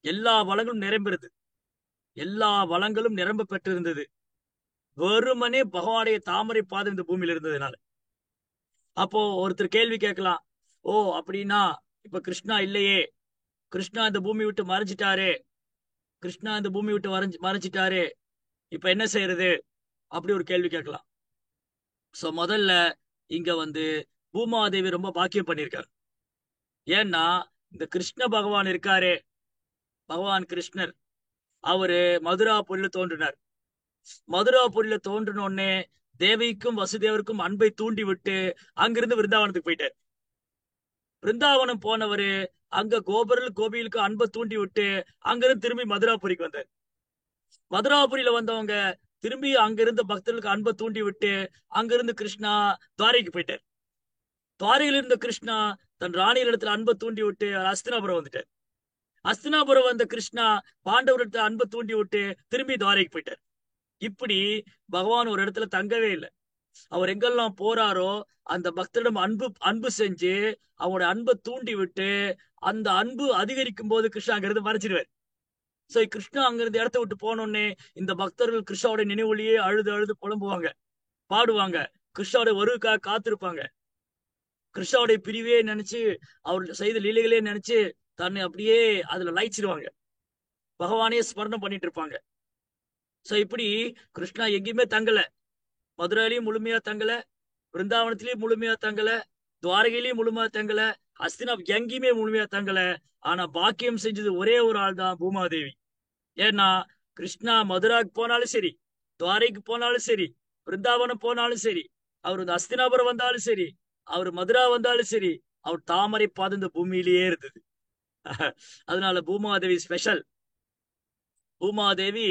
எல்லா வளங்களும் நிரம்பிருது, எல்லா வளங்களும் நிரம்ப பெற்றிருந்தது, வெறுமனே பகவானுடைய தாமரை பாதம் இந்த பூமியில இருந்ததுனால. அப்போ ஒருத்தர் கேள்வி கேட்கலாம், ஓ அப்படின்னா இப்ப கிருஷ்ணா இல்லையே, கிருஷ்ணா இந்த பூமி விட்டு மறைஞ்சிட்டாரு, கிருஷ்ணா இந்த பூமி விட்டு மறைஞ்சிட்டாரு, இப்ப என்ன செய்யறது அப்படி ஒரு கேள்வி கேட்கலாம். சோ முதல்ல இங்க வந்து பூமாதேவி ரொம்ப பாக்கியம் பண்ணிருக்காரு. ஏன்னா இந்த கிருஷ்ண பகவான் இருக்காரு, பகவான் கிருஷ்ணர், அவரு மதுராபுரியில தோன்றினார். மதுராபுரியில தோன்றின உடனே தேவிக்கும் வசுதேவருக்கும் அன்பை தூண்டி விட்டு அங்கிருந்து விருந்தாவனத்துக்கு போயிட்டார். விருந்தாவனம் போனவரு அங்க கோபிகளுக்கு அன்பை தூண்டி விட்டு அங்கிருந்து திரும்பி மதுராபுரிக்கு வந்தார். மதுராபுரியில வந்தவங்க திரும்பி அங்கிருந்த பக்தர்களுக்கு அன்பை தூண்டி விட்டு அங்கிருந்து கிருஷ்ணா துவாரைக்கு போயிட்டார். துவாரையில் இருந்த கிருஷ்ணா தன் ராணியில் இடத்துல அன்பை தூண்டி விட்டு அஸ்தினாபுரம் வந்துட்டார். அஸ்தினாபுரம் வந்த கிருஷ்ணா பாண்டவரிடத்துல அன்பை தூண்டி விட்டு திரும்பி துவாரைக்கு போயிட்டார். இப்படி பகவான் ஒரு இடத்துல தங்கவே இல்லை. அவர் எங்கெல்லாம் போறாரோ அந்த பக்தரிடம் அன்பு செஞ்சு அவங்களோட அன்பை தூண்டி விட்டு அந்த அன்பு அதிகரிக்கும் போது கிருஷ்ணா அங்கிருந்து மறைச்சிடுவார். சோ கிருஷ்ணா அங்கிருந்து இடத்த விட்டு போனோடனே இந்த பக்தர்கள் கிருஷ்ணாவோட நினைவுலயே அழுது அழுது புலம்புவாங்க, பாடுவாங்க, கிருஷ்ணாவோட வருவுக்காக காத்திருப்பாங்க. கிருஷ்ணாவுடைய பிரிவே நினைச்சு அவர் செய்த லீலைகளே நினைச்சு தன்னை அப்படியே அதுல லயிச்சிருவாங்க. பகவானே ஸ்மரணம் பண்ணிட்டு இருப்பாங்க. சோ இப்படி கிருஷ்ணா எங்கேயுமே தங்கல, மதுரையிலயும் முழுமையா தங்கல, பிருந்தாவனத்திலயும் முழுமையா தங்கல, துவாரகையிலயும் முழுமையா தங்கல, ஹஸ்தினா எங்கேயுமே முழுமையா தங்கல. ஆனா பாக்கியம் செஞ்சது ஒரே ஒரு ஆள் தான், பூமாதேவி. ஏன்னா கிருஷ்ணா மதுராக்கு போனாலும் சரி, துவாரைக்கு போனாலும் சரி, பிருந்தாவனம் போனாலும் சரி, அவர் வந்து அஸ்தினாபுரம் வந்தாலும் சரி, அவர் மதுரா வந்தாலும் சரி, அவர் தாமரை பாதம் இந்த பூமியிலேயே இருந்தது. அதனால பூமாதேவி ஸ்பெஷல். பூமாதேவி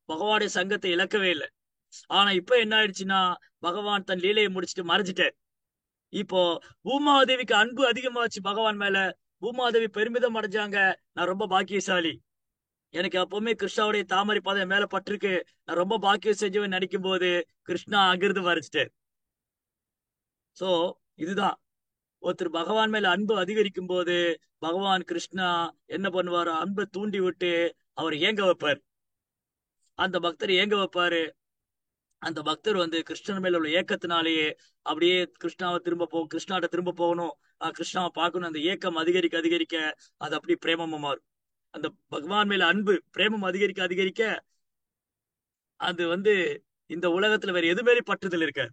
பகவானுடைய சங்கத்தை இழக்கவே இல்லை. ஆனா இப்ப என்ன ஆயிடுச்சுன்னா, பகவான் தன் லீலையை முடிச்சுட்டு மறைஞ்சிட்டார். இப்போ பூமாதேவிக்கு அன்பு அதிகமாச்சு பகவான் மேல. பூமாதேவி பெருமிதம் அடைஞ்சாங்க, நான் ரொம்ப பாக்கியசாலி, எனக்கு எப்பவுமே கிருஷ்ணாவுடைய தாமரை பாதம் மேல பட்டிருக்கு, நான் ரொம்ப பாக்கியம் செஞ்சவன் நினைக்கும் போது கிருஷ்ணா அங்கிருந்து மறைச்சிட்டார். சோ இதுதான், ஒருத்தர் பகவான் மேல அன்பு அதிகரிக்கும் போது பகவான் கிருஷ்ணா என்ன பண்ணுவாரு, அன்பை தூண்டி விட்டு அவர் ஏங்க வைப்பார். அந்த பக்தர் ஏங்க வைப்பாரு. அந்த பக்தர் வந்து கிருஷ்ணன் மேல உள்ள ஏக்கத்தினாலேயே அப்படியே கிருஷ்ணாவை கிருஷ்ணாட்ட திரும்ப போகணும், கிருஷ்ணாவை பார்க்கணும், அந்த ஏக்கம் அதிகரிக்க அதிகரிக்க அது அப்படி பிரேமமா மாறும். அந்த பகவான் மேல அன்பு பிரேமம் அதிகரிக்க அதிகரிக்க அது வந்து இந்த உலகத்துல வேற எது மேலே பற்றுதல் இருக்க.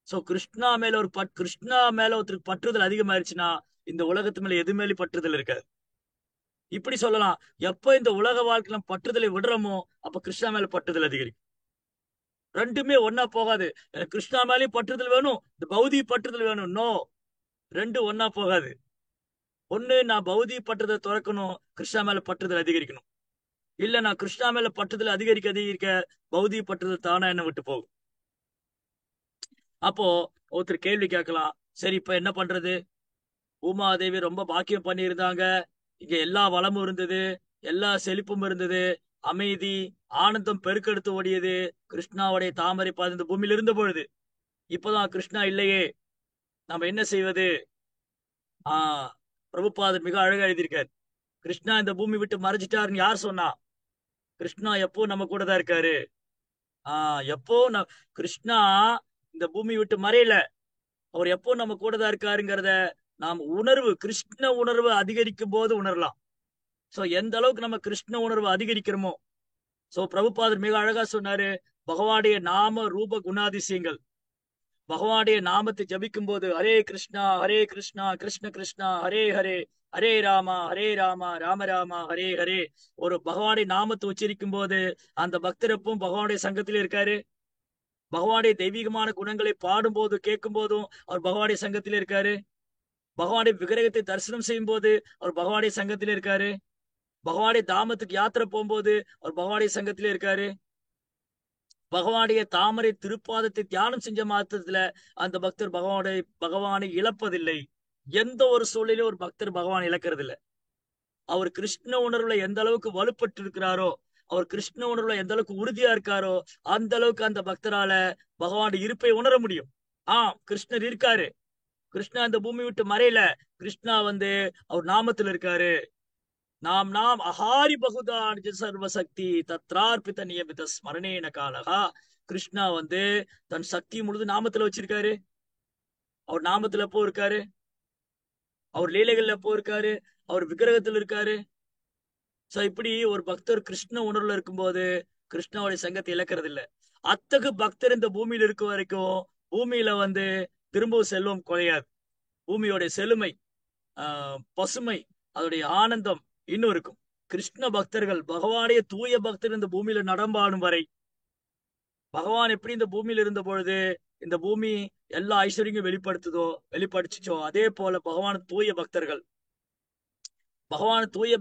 சோ கிருஷ்ணா மேல கிருஷ்ணா மேல ஒருத்தருக்கு பற்றுதல் அதிகமாயிருச்சுன்னா இந்த உலகத்து மேல எது மேலே பற்றுதல் இருக்காது. இப்படி சொல்லலாம், எப்ப இந்த உலக வாழ்க்கையில பற்றுதலை விடுறோமோ அப்ப கிருஷ்ணா மேல பற்றுதல் அதிகரிக்கும். ரெண்டுமே ஒன்னா போகாது. எனக்கு கிருஷ்ணா மேலேயும் பற்றுதல் வேணும், இந்த பௌதிக பற்றுதல் வேணும், நோ, ரெண்டு ஒன்னா போகாது. ஒண்ணு நான் பௌதிக பற்றுதலை துறக்கணும், கிருஷ்ணா மேல பற்றுதல் அதிகரிக்கணும். இல்ல நான் கிருஷ்ணா மேல பற்றுதல் அதிகரிக்க அதிகரிக்க பௌதிக பற்றுதல் தானா என்ன விட்டு போகும். அப்போ ஒருத்தர் கேள்வி கேட்கலாம், சரி இப்ப என்ன பண்றது? பூமாதேவி ரொம்ப பாக்கியம் பண்ணியிருந்தாங்க, இங்க எல்லா வளமும் இருந்தது, எல்லா செழிப்பும் இருந்தது, அமைதி ஆனந்தம் பெருக்கெடுத்து ஓடியது, கிருஷ்ணாவுடைய தாமரை பாதம் இந்த பூமியில இருந்த பொழுது. இப்பதான் கிருஷ்ணா இல்லையே, நம்ம என்ன செய்வது? பிரபுபாதர் மிக அழகா எழுதியிருக்காரு, கிருஷ்ணா இந்த பூமி விட்டு மறைஞ்சிட்டாருன்னு யார் சொன்னா? கிருஷ்ணா எப்போ நம்ம கூட தான் இருக்காரு. எப்போ கிருஷ்ணா இந்த பூமி விட்டு மறையல, அவர் எப்போ நம்ம கூட தான் இருக்காருங்கிறத நாம் கிருஷ்ண உணர்வு அதிகரிக்கும் போது உணரலாம். சோ எந்த அளவுக்கு நம்ம கிருஷ்ண உணர்வு அதிகரிக்கிறோமோ. சோ பிரபுபாதர் மிக அழகா சொன்னாரு, பகவானுடைய நாம ரூப குணாதிசயங்கள், பகவானுடைய நாமத்தை ஜபிக்கும் போது ஹரே கிருஷ்ணா கிருஷ்ண கிருஷ்ணா ஹரே ஹரே, ஹரே ராமா ராம ராமா ஹரே ஹரே. ஒரு பகவானுடைய நாமத்தை உச்சரிக்கும் போது அந்த பக்தர் எப்பவும் பகவானுடைய சங்கத்திலே இருக்காரு. பகவானுடைய தெய்வீகமான குணங்களை பாடும் போது கேட்கும் போதும் அவர் பகவானுடைய சங்கத்திலே இருக்காரு. பகவானுடைய விக்கிரகத்தை தரிசனம் செய்யும் போது அவர் பகவானுடைய சங்கத்திலே இருக்காரு. பகவானுடைய தாமத்துக்கு யாத்திரை போகும்போது அவர் பகவானுடைய சங்கத்திலே இருக்காரு. பகவானுடைய தாமரை திருப்பாதத்தை தியானம் செஞ்ச மாத்திரத்துல அந்த பக்தர் பகவானை இழப்பதில்லை. எந்த ஒரு சூழலையும் ஒரு பக்தர் பகவான் இழக்கிறது இல்லை. அவர் கிருஷ்ண உணர்வுல எந்த அளவுக்கு வலுப்பட்டு இருக்கிறாரோ, அவர் கிருஷ்ண உணர்வுல எந்த அளவுக்கு உறுதியா இருக்காரோ அந்த அளவுக்கு அந்த பக்தரால பகவானுடைய இருப்பை உணர முடியும். கிருஷ்ணர் இருக்காரு, கிருஷ்ணா இந்த பூமி விட்டு மறையல, கிருஷ்ணா வந்து அவர் நாமத்துல இருக்காரு. நாம் அஹாரி பகுதான் சர்வசக்தி தத்ரார்பித நியமித ஸ்மரணேன காலகா. கிருஷ்ணா வந்து தன் சக்தி முழுது நாமத்துல வச்சிருக்காரு. அவர் நாமத்துல எப்போ இருக்காரு, அவர் லீலைகள்ல எப்போ இருக்காரு, அவர் விக்கிரகத்துல இருக்காரு. சோ இப்படி ஒரு பக்தர் கிருஷ்ண உணர்வுல இருக்கும்போது கிருஷ்ணாவுடைய சங்கத்தை இழக்கிறது இல்லை. அத்தகு பக்தர் இந்த பூமியில இருக்க வரைக்கும் பூமியில வந்து திரும்பவும் செல்வம் குறையாது. பூமியோட செழுமை, பசுமை, அதோடைய ஆனந்தம் இன்னும் இருக்கும். கிருஷ்ண பக்தர்கள், பகவானுடைய தூய பக்தர் இந்த பூமியில நடம்பாடும் வரை, பகவான் எப்படி இந்த பூமியில இருந்த பொழுது இந்த பூமி எல்லா ஐஸ்வர்யங்களும் வெளிப்படுத்துச்சோ அதே போல பகவான் தூய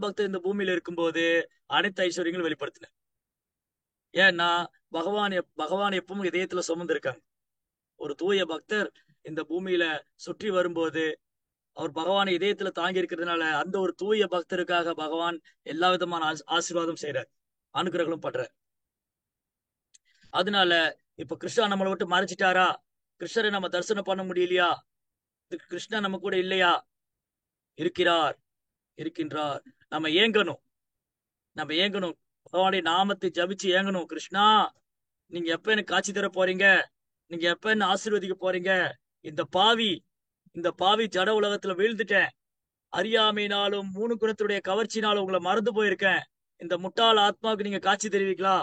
பக்தர் இந்த பூமியில இருக்கும்போது அனைத்து ஐஸ்வர்யங்களும் வெளிப்படுத்தின. ஏன்னா பகவான் எப்பவும் இதயத்துல சுமந்து இருக்காங்க. ஒரு தூய பக்தர் இந்த பூமியில சுற்றி வரும்போது அவர் பகவானை இதயத்துல தாங்கி இருக்கிறதுனால அந்த ஒரு தூய பக்தருக்காக பகவான் எல்லா விதமான ஆசீர்வாதம் செய்யறார், அனுகிரகம் பண்றார். அதனால இப்ப கிருஷ்ணா நம்மளை விட்டு மறைச்சிட்டாரா, கிருஷ்ணரை நம்ம தரிசனம் பண்ண முடியலையா, கிருஷ்ணா நம்ம கூட இல்லையா? இருக்கின்றார். நம்ம ஏங்கணும், பகவானுடைய நாமத்தை ஜபிச்சு ஏங்கணும். கிருஷ்ணா, நீங்க எப்ப எனக்கு காட்சி தர போறீங்க, நீங்க எப்ப என்ன ஆசீர்வதிக்க போறீங்க? இந்த பாவி ஜட உலகத்துல வீழ்ந்துட்டேன், அறியாமையினாலும் 3 குணத்துடைய கவர்ச்சினாலும் உங்களை மறந்து போயிருக்கேன். இந்த முட்டாள் ஆத்மாவுக்கு நீங்க காட்சி தெரிவிங்களா?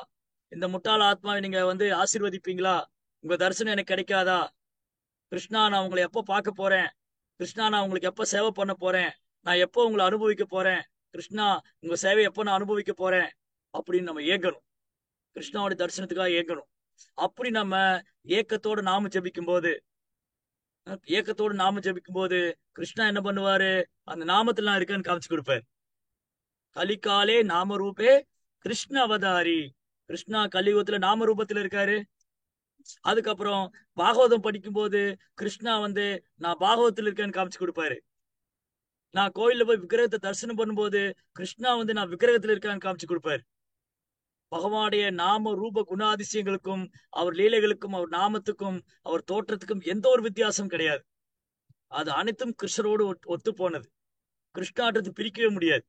இந்த முட்டாள் ஆத்மாவை நீங்க ஆசீர்வதிப்பீங்களா? உங்க தரிசனம் எனக்கு கிடைக்காதா? கிருஷ்ணா, நான் உங்களை எப்போ பார்க்க போறேன்? கிருஷ்ணா, நான் உங்களுக்கு எப்போ சேவை பண்ண போறேன்? நான் எப்போ உங்களை அனுபவிக்க போறேன்? கிருஷ்ணா, உங்க சேவை எப்போ நான் அனுபவிக்க போறேன் அப்படின்னு நம்ம ஏங்கணும். கிருஷ்ணாவோட தரிசனத்துக்காக ஏங்கணும். அப்படி நம்ம ஏக்கத்தோடு நாம ஜபிக்கும் போது கிருஷ்ணா என்ன பண்ணுவாரு? அந்த நாமத்துல நான் இருக்கேன்னு காமிச்சு கொடுப்பாரு. கலிகாலே நாம ரூபே கிருஷ்ண அவதாரி. கிருஷ்ணா கலியுகத்துல நாம ரூபத்துல இருக்காரு. அதுக்கப்புறம் பாகவதம் படிக்கும் போது கிருஷ்ணா நான் பாகவதத்துல இருக்கேன்னு காமிச்சு கொடுப்பாரு. நான் கோயில்ல போய் விக்கிரகத்தை தரிசனம் பண்ணும்போது கிருஷ்ணா நான் விக்கிரகத்துல இருக்கான்னு காமிச்சு கொடுப்பாரு. பகவானுடைய நாம ரூப குணாதிசயங்களுக்கும் அவர் லீலைகளுக்கும் அவர் நாமத்துக்கும் அவர் தோற்றத்துக்கும் எந்த ஒரு வித்தியாசம் கிடையாது. அது அனைத்தும் கிருஷ்ணரோடு ஒத்து போனது. கிருஷ்ணாட்டத்தை பிரிக்கவே முடியாது.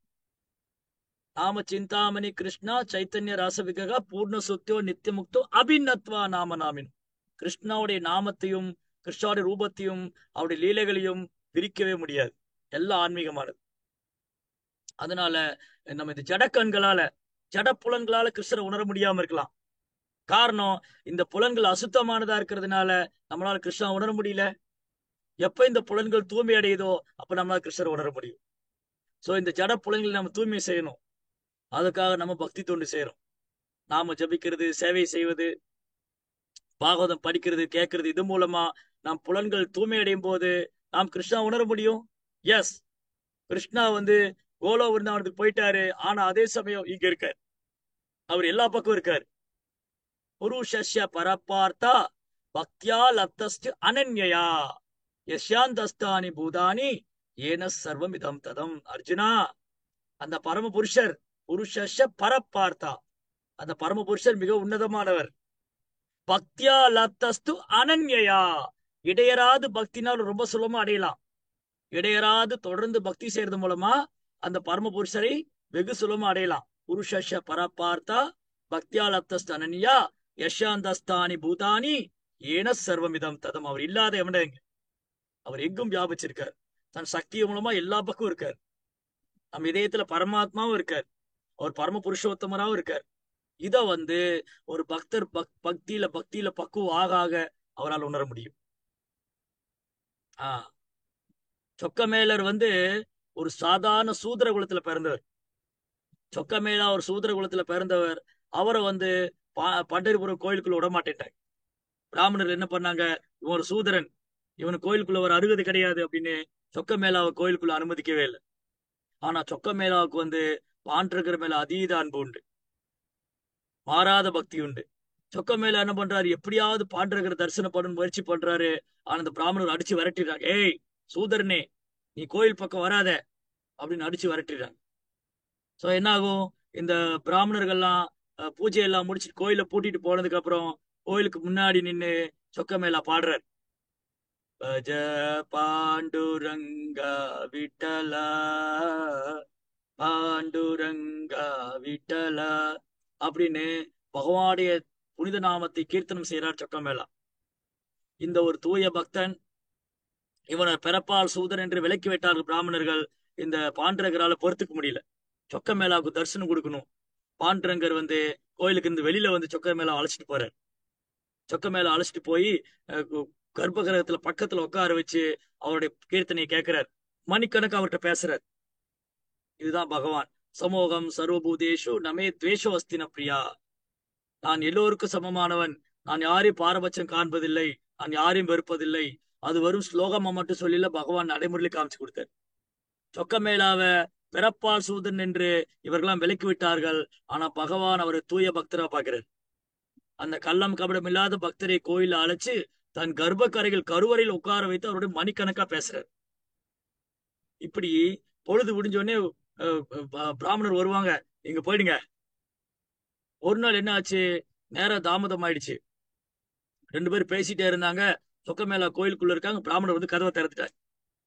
நாம சிந்தாமணி கிருஷ்ணா சைத்தன்ய ராச விகா பூர்ண சுத்தியோ நித்தியமுக்தோ அபிநத்வா நாம நாமினும். கிருஷ்ணாவுடைய நாமத்தையும் கிருஷ்ணாவுடைய ரூபத்தையும் அவருடைய லீலைகளையும் பிரிக்கவே முடியாது. எல்லாம் ஆன்மீகமானது. அதனால நம்ம இந்த ஜட கண்களால ஜட புலன்களால கிருஷ்ணரை உணர முடியாம இருக்கலாம். காரணம், இந்த புலன்கள் அசுத்தமானதா இருக்கிறதுனால நம்மளால கிருஷ்ணா உணர முடியல. எப்ப இந்த புலன்கள் தூய்மை அடையுதோ அப்ப நம்மளால கிருஷ்ணரை உணர முடியும். சோ இந்த ஜட புலன்களை நம்ம தூய்மை செய்யணும். அதுக்காக நம்ம பக்தி தொண்டு செய்யறோம். நாம ஜபிக்கிறது, சேவை செய்வது, பாகவதம் படிக்கிறது, கேட்கறது, இது மூலமா நம் புலன்கள் தூய்மை அடையும் போது நாம் கிருஷ்ணா உணர முடியும். எஸ், கிருஷ்ணா கோலோ விருந்தாவனத்துக்கு போயிட்டாரு. ஆனா அதே சமயம் இங்க இருக்கார். அவர் எல்லா பக்கம் இருக்காரு. புருஷஸ்ய பரப்பார்த்தா பக்தியா லப்தஸ்து அனன்யா யஷ்யாந்தஸ்தானி பூதானி ஏன சர்வம் இதம் ததம். அர்ஜுனா, அந்த பரம புருஷர் புருஷஸ்ய பரப்பார்த்தா, அந்த பரம புருஷர் மிக உன்னதமானவர். பக்தியா லப்தஸ்து அனன்யா, இடையராது பக்தினால் ரொம்ப சுலபமா அடையலாம். இடையராது தொடர்ந்து பக்தி செய்யறது மூலமா அந்த பரம புருஷரை வெகு சுலபமா அடையலாம். புருஷஸ்ய பரப்பார்த்தா பக்தியா லப்தஸ்து அனன்யா யஷ்யாந்தஸ்தானி பூதானி ஏன சர்வமிதம் ததம். அவர் இல்லாத எவனங்க? அவர் எங்கும் வியாபிச்சிருக்கார். தன் சக்திய மூலமா எல்லா பக்கம் இருக்கார். நம்ம இதயத்துல பரமாத்மாவும் இருக்கார். அவர் பரம புருஷோத்தமராவும் இருக்கார். இத ஒரு பக்தர் பக்தியில பக்குவம் ஆக ஆக அவரால் உணர முடியும். சொக்கமேலர் ஒரு சாதாரண சூத்திர குலத்துல பிறந்தவர். சொக்கமேலா ஒரு சூத்திர குலத்துல பிறந்தவர். அவரை பண்டரிபுரம் கோயிலுக்குள்ள விட மாட்டேன்ட்டாங்க. பிராமணர் என்ன பண்ணாங்க, இவன் ஒரு சூதரன், இவனுக்கு கோயிலுக்குள்ள ஒரு அருகதை கிடையாது அப்படின்னு சொக்கமேலாவை கோயிலுக்குள்ள அனுமதிக்கவே இல்லை. ஆனா சொக்கமேலாவுக்கு பாண்டரகர் மேல அதீத அன்பு உண்டு, மாறாத பக்தி உண்டு. சொக்கமேலா என்ன பண்றாரு, எப்படியாவது பாண்டரகர் தரிசனம் பண்ண முயற்சி பண்றாரு. ஆனா அந்த பிராமணர் அடிச்சு விரட்டிடுறாங்க. ஏய் சூதரனே, நீ கோயில் பக்கம் வராத அப்படின்னு அடிச்சு விரட்டிடுறாங்க. சோ என்ன ஆகும், இந்த பிராமணர்கள்லாம் பூஜை எல்லாம் முடிச்சுட்டு கோயில பூட்டிட்டு போனதுக்கு அப்புறம் கோயிலுக்கு முன்னாடி நின்னு சொக்கமேலா பாடுறார். பஜ பாண்டுரங்கா விட்டலா பாண்டுரங்கா விட்டலா அப்படின்னு பகவானுடைய புனித நாமத்தை கீர்த்தனம் செய்யறார் சொக்கமேலா. இந்த ஒரு தூய பக்தன், இவனை பிறப்பால் சூதன் என்று விலக்கி விட்டார்கள் பிராமணர்கள். இந்த பாண்டரங்கரால பொறுத்துக்க முடியல. சொக்கமேலாவுக்கு தரிசனம் கொடுக்கணும். பாண்டரங்கர் கோயிலுக்கு இருந்து வெளியில சொக்கமேலா அழைச்சிட்டு போறார். சொக்கமேலா அழைச்சிட்டு போய் கர்ப்பகிரகத்துல பக்கத்துல உட்கார வச்சு அவருடைய கீர்த்தனையை கேட்கிறார். மணிக்கணக்கு அவர்கிட்ட பேசுறார். இதுதான் பகவான். சமோகம் சர்வபூதேஷு நமே துவேஷோ அஸ்தின பிரியா. நான் எல்லோருக்கும் சமமானவன், நான் யாரையும் பாரபட்சம் காண்பதில்லை, நான் யாரையும் வெறுப்பதில்லை. அது வரும் ஸ்லோகமா மட்டும் சொல்லல, பகவான் நடைமுறையில காமிச்சு கொடுத்தார். சொக்கமேலாவ பிறப்பால் சூதன் என்று இவர்களாம் விலக்கி விட்டார்கள். ஆனா பகவான் அவரை தூய பக்தரா பாக்குறார். அந்த கள்ளம் கபடம் இல்லாத பக்தரை கோயில அழைச்சு தன் கர்ப்ப கரைகள் கருவறையில் உட்கார வைத்து அவருடைய மணிக்கணக்கா பேசுறார். இப்படி பொழுது முடிஞ்சோடனே பிராமணர் வருவாங்க, இங்க போயிடுங்க. ஒரு நாள் என்ன ஆச்சு, நேரம் தாமதம் ஆயிடுச்சு. 2 பேரும் பேசிட்டே இருந்தாங்க. சொக்கமேலா கோயிலுக்குள்ள இருக்காங்க. பிராமணர் கதவை திறந்துட்டார்.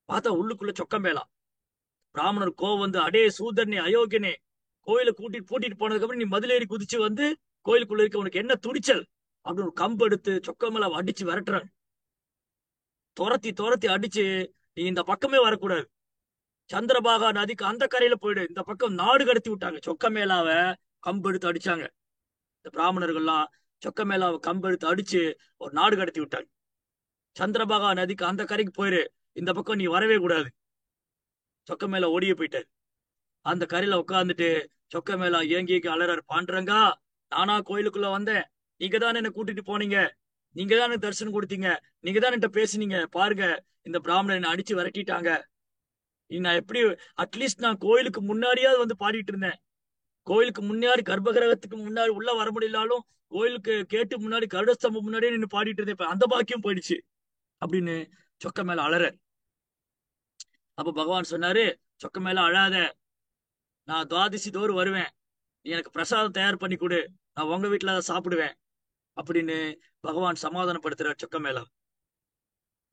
பார்த்தா உள்ளுக்குள்ள சொக்கமேலா. பிராமணர் கோவம் அடே சூதரனே, அயோக்கியனே, கோயில பூட்டிட்டு போனதுக்கு அப்புறம் நீ மதிலேறி குதிச்சு கோயிலுக்குள்ள இருக்க, உனக்கு என்ன துணிச்சல் அப்படின்னு ஒரு கம்பு எடுத்து சொக்கமேலாவை அடிச்சு விரட்டுறாங்க. துரத்தி அடிச்சு, நீ இந்த பக்கமே வரக்கூடாது, சந்திரபாகா நதிக்கு அந்த கரையில போயிடு. இந்த பக்கம் நாடு கடத்தி விட்டாங்க. சொக்க மேலாவ கம்பு எடுத்து அடிச்சாங்க. இந்த பிராமணர்கள்லாம் சொக்க மேலாவ கம்பு எடுத்து அடிச்சு ஒரு நாடு கடத்தி விட்டாங்க. சந்திரபாகா நதிக்கு அந்த கரைக்கு போயிரு, இந்த பக்கம் நீ வரவே கூடாது. சொக்க மேல ஓடியே போயிட்டாரு. அந்த கரையில உட்காந்துட்டு சொக்க மேலா ஏங்கி அலறாரு. பாண்டுரங்கா, நானா கோயிலுக்குள்ள வந்தேன், நீங்க தானே என்ன கூட்டிட்டு போனீங்க, நீங்க தானே தரிசனம் கொடுத்தீங்க, நீங்க தான் என்கிட்ட பேசுனீங்க. பாருங்க, இந்த பிராமணன் என்ன அடிச்சு விரட்டிட்டாங்க. நான் எப்படி அட்லீஸ்ட் நான் கோயிலுக்கு முன்னாடியாவது வந்து பாடிட்டு இருந்தேன். கோயிலுக்கு முன்னாடி கர்ப்பகிரகத்துக்கு முன்னாடி உள்ள வர முடியலாலும் கோயிலுக்கு கேட்டு முன்னாடி கருடஸ்தம்பம் முன்னாடியே நின்று பாடிட்டு இருந்தேன். இப்ப அந்த பாக்கியம் போயிடுச்சு அப்படின்னு சொக்க மேல அலற. அப்ப பகவான் சொன்னாரு, சொக்க மேல அழாத, நான் துவாதசி தோறும் வருவேன், நீ எனக்கு பிரசாதம் தயார் பண்ணி கொடு, நான் உங்க வீட்டுல அதை சாப்பிடுவேன் அப்படின்னு பகவான் சமாதானப்படுத்துறார் சொக்க மேல.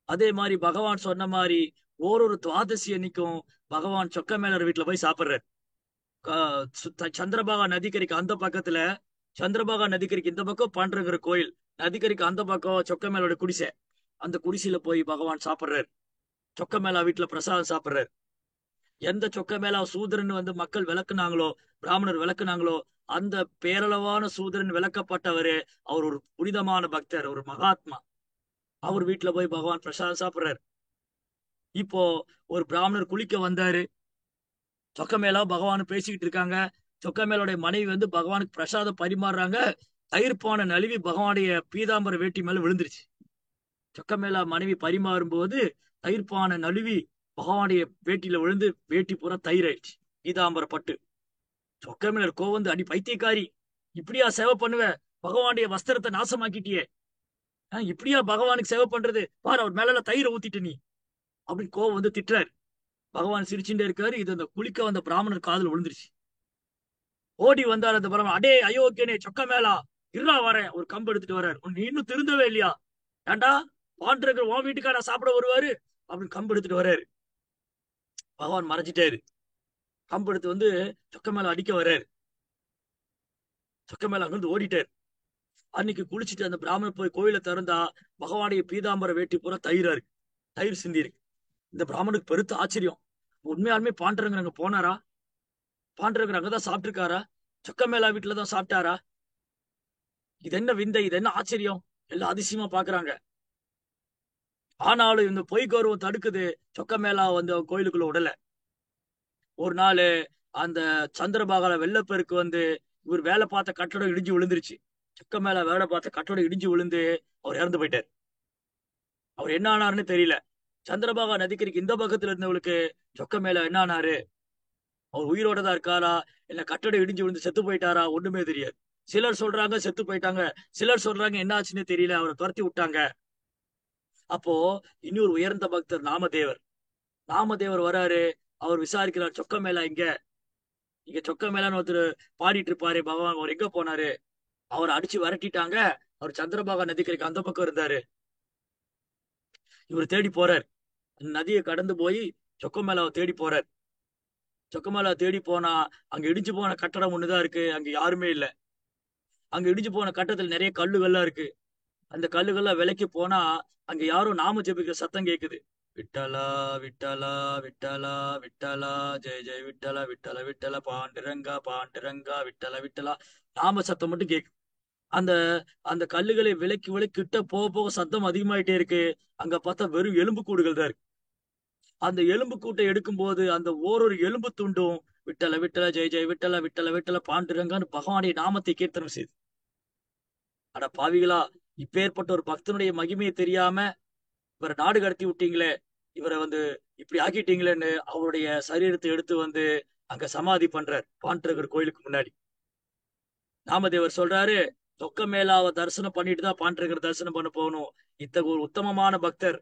அதே மாதிரி பகவான் சொன்ன மாதிரி ஒரு துவாதசி அன்னைக்கும் பகவான் சொக்க மேலர் வீட்டுல போய் சாப்பிடுறாரு. சந்திரபாகா நதிக்கரைக்கு அந்த பக்கத்துல, சந்திரபாகா நதிக்கரைக்கு இந்த பக்கம் பாண்டுரங்கிற கோயில், நதிக்கரைக்கு அந்த பக்கம் சொக்க மேலோட குடிசை. அந்த குடிசையில போய் பகவான் சாப்பிடுறாரு. சொக்க மேலா வீட்டுல பிரசாதம் சாப்பிடுறாரு. எந்த சொக்க மேலா சூதரன் வந்து மக்கள் விளக்குனாங்களோ, பிராமணர் விளக்குனாங்களோ, அந்த பேரளவான சூதரன் விளக்கப்பட்டவரு. அவர் ஒரு புனிதமான பக்தர், ஒரு மகாத்மா. அவர் வீட்டுல போய் பகவான் பிரசாதம் சாப்பிடுறாரு. இப்போ ஒரு பிராமணர் குளிக்க வந்தாரு. சொக்க மேலா பகவான் பேசிக்கிட்டு இருக்காங்க. சொக்க மேலோடைய மனைவி வந்து பகவானுக்கு பிரசாதம் பரிமாறுறாங்க. தயிர்ப்பான நழுவி பகவானுடைய பீதாம்பர வேட்டி மேல விழுந்துருச்சு. சொக்க மேலா மனைவி பரிமாறும் போது தயிர்ப்பான நழுவி பகவானுடைய வேட்டியில விழுந்து வேட்டி பூரா தயிர் ஆயிடுச்சு, பீதாம்பர பட்டு. சொக்க மேலர் கோவம் வந்து, அடி பைத்தியக்காரி, இப்படியா சேவை பண்ணுவ, பகவானுடைய வஸ்திரத்தை நாசமாக்கிட்டியே, இப்படியா பகவானுக்கு சேவை பண்றது, பாரு அவர் மேல தயிரை ஊத்திட்டு நீ அப்படின்னு கோவம் வந்து திட்டுறாரு. பகவான் சிரிச்சுட்டே இருக்காரு. இது அந்த குளிக்க வந்த பிராமணர் காதுல விழுந்துருச்சு. ஓடி வந்தார் அந்த பிராமணன். அடே அயோக்கியனே சொக்க மேலா, இருடா வரேன், ஒரு கம்பு எடுத்துட்டு வர்றாரு. நீ இன்னும் திருந்தவே இல்லையா, ஏண்டா பாண்டுரங்க உன் வீட்டுக்காரா சாப்பிட வருவாரு அப்படின்னு கம்பு எடுத்துட்டு வர்றாரு. பகவான் மறைச்சிட்டாரு. கம்பு எடுத்து வந்து சொக்க மேல அடிக்க வர்றாரு. சொக்க மேல அங்கிருந்து ஓடிட்டாரு. அன்னைக்கு குளிச்சுட்டு அந்த பிராமணன் போய் கோயிலை திறந்தா பகவானுடைய பீதாம்பர வேட்டி பூரா தயிரா இருக்கு, தயிர் சிந்தி இருக்கு. இந்த பிராமணுக்கு பெருத்த ஆச்சரியம். உண்மையாலுமே பாண்டுரங்கர் அங்க போனாரா, பாண்டுரங்கர் அங்கதான் சாப்பிட்டுருக்காரா, சொக்க மேலா வீட்டுலதான் சாப்பிட்டாரா, இது என்ன விந்தை, இது என்ன ஆச்சரியம், எல்லாம் அதிசயமா பாக்குறாங்க. ஆனாலும் இந்த பொய் கௌரவம் தடுக்குது. சொக்க மேலா வந்து கோயிலுக்குள்ள விடல. ஒரு நாள் அந்த சந்திரபாகால வெள்ளப்பெருக்கு வந்து இவர் வேலை பார்த்த கட்டடம் இடிஞ்சு விழுந்துருச்சு. சொக்க மேல வேலை பார்த்த கட்டடம் இடிஞ்சு விழுந்து அவர் இறந்து போயிட்டார். அவர் என்ன ஆனாருன்னு தெரியல. சந்திரபாகா நதிக்கரைக்கு இந்த பக்கத்துல இருந்தவங்களுக்கு சொக்க மேல என்ன ஆனாரு, அவர் உயிரோட தான் இருக்காரா இல்ல கட்டடம் இடிஞ்சு விழுந்து செத்து போயிட்டாரா, ஒண்ணுமே தெரியாது. சிலர் சொல்றாங்க செத்து போயிட்டாங்க, சிலர் சொல்றாங்க என்ன ஆச்சுன்னு தெரியல, அவரை துரத்தி விட்டாங்க. அப்போ இன்னொரு உயர்ந்த பக்தர் நாமதேவர், நாமதேவர் வராரு. அவர் விசாரிக்கிறார், சொக்க மேலா இங்க சொக்க மேலான்னு ஒருத்தர் பாடிட்டு இருப்பாரு பகவான், அவர் எங்க போனாரு, அவரை அடிச்சு விரட்டிட்டாங்க, அவர் சந்திரபாகா நதிக்கரைக்கு அந்த பக்கம் இருந்தாரு. இவர் தேடி போறார், நதியை கடந்து போய் சொக்க மேலாவை தேடி போறார். சொக்க மேலா தேடி போனா அங்க இடிஞ்சு போன கட்டடம் ஒண்ணுதான் இருக்கு, அங்க யாருமே இல்ல. அங்க இடிஞ்சு போன கட்டத்துல நிறைய கல்லுகள்லாம் இருக்கு. அந்த கல்லுகள்லாம் விலைக்கு போனா அங்க யாரும் நாம ஜெபிக்கிற சத்தம் கேக்குது. விட்டலா விட்டலா விட்டலா விட்டலா, ஜெய ஜெய விட்டலா விட்டல விட்டல, பாண்டுரங்கா பாண்டுரங்கா, விட்டல விட்டலா, நாம சத்தம் மட்டும் கேக்கு. அந்த அந்த கல்லுகளை விலைக்கு விலை கிட்ட போக போக சத்தம் அதிகமாயிட்டே இருக்கு. அங்க பார்த்தா வெறும் எலும்பு கூடுகள் தான் இருக்கு. அந்த எலும்பு கூட்டை எடுக்கும் போது அந்த ஓரொரு எலும்பு துண்டும் விட்டல விட்டல ஜெய ஜெய விட்டல விட்டல விட்டல பாண்டுரங்கான்னு பகவானுடைய நாமத்தை கீர்த்தனம் செய்து. அட பாவிகளா, இப்பேற்பட்ட ஒரு பக்தனுடைய மகிமையை தெரியாம இவரை நாடு கடத்தி விட்டீங்களே, இவரை வந்து இப்படி ஆக்கிட்டீங்களேன்னு அவருடைய சரீரத்தை எடுத்து வந்து அங்க சமாதி பண்றார் பாண்டுரங்கர் கோயிலுக்கு முன்னாடி. நாமதேவர் சொல்றாரு, சொக்க மேலாவை தரிசனம் பண்ணிட்டு தான் பாண்டுரங்கர் தரிசனம் பண்ண போகணும். இத்தகைய ஒரு உத்தமமான பக்தர்,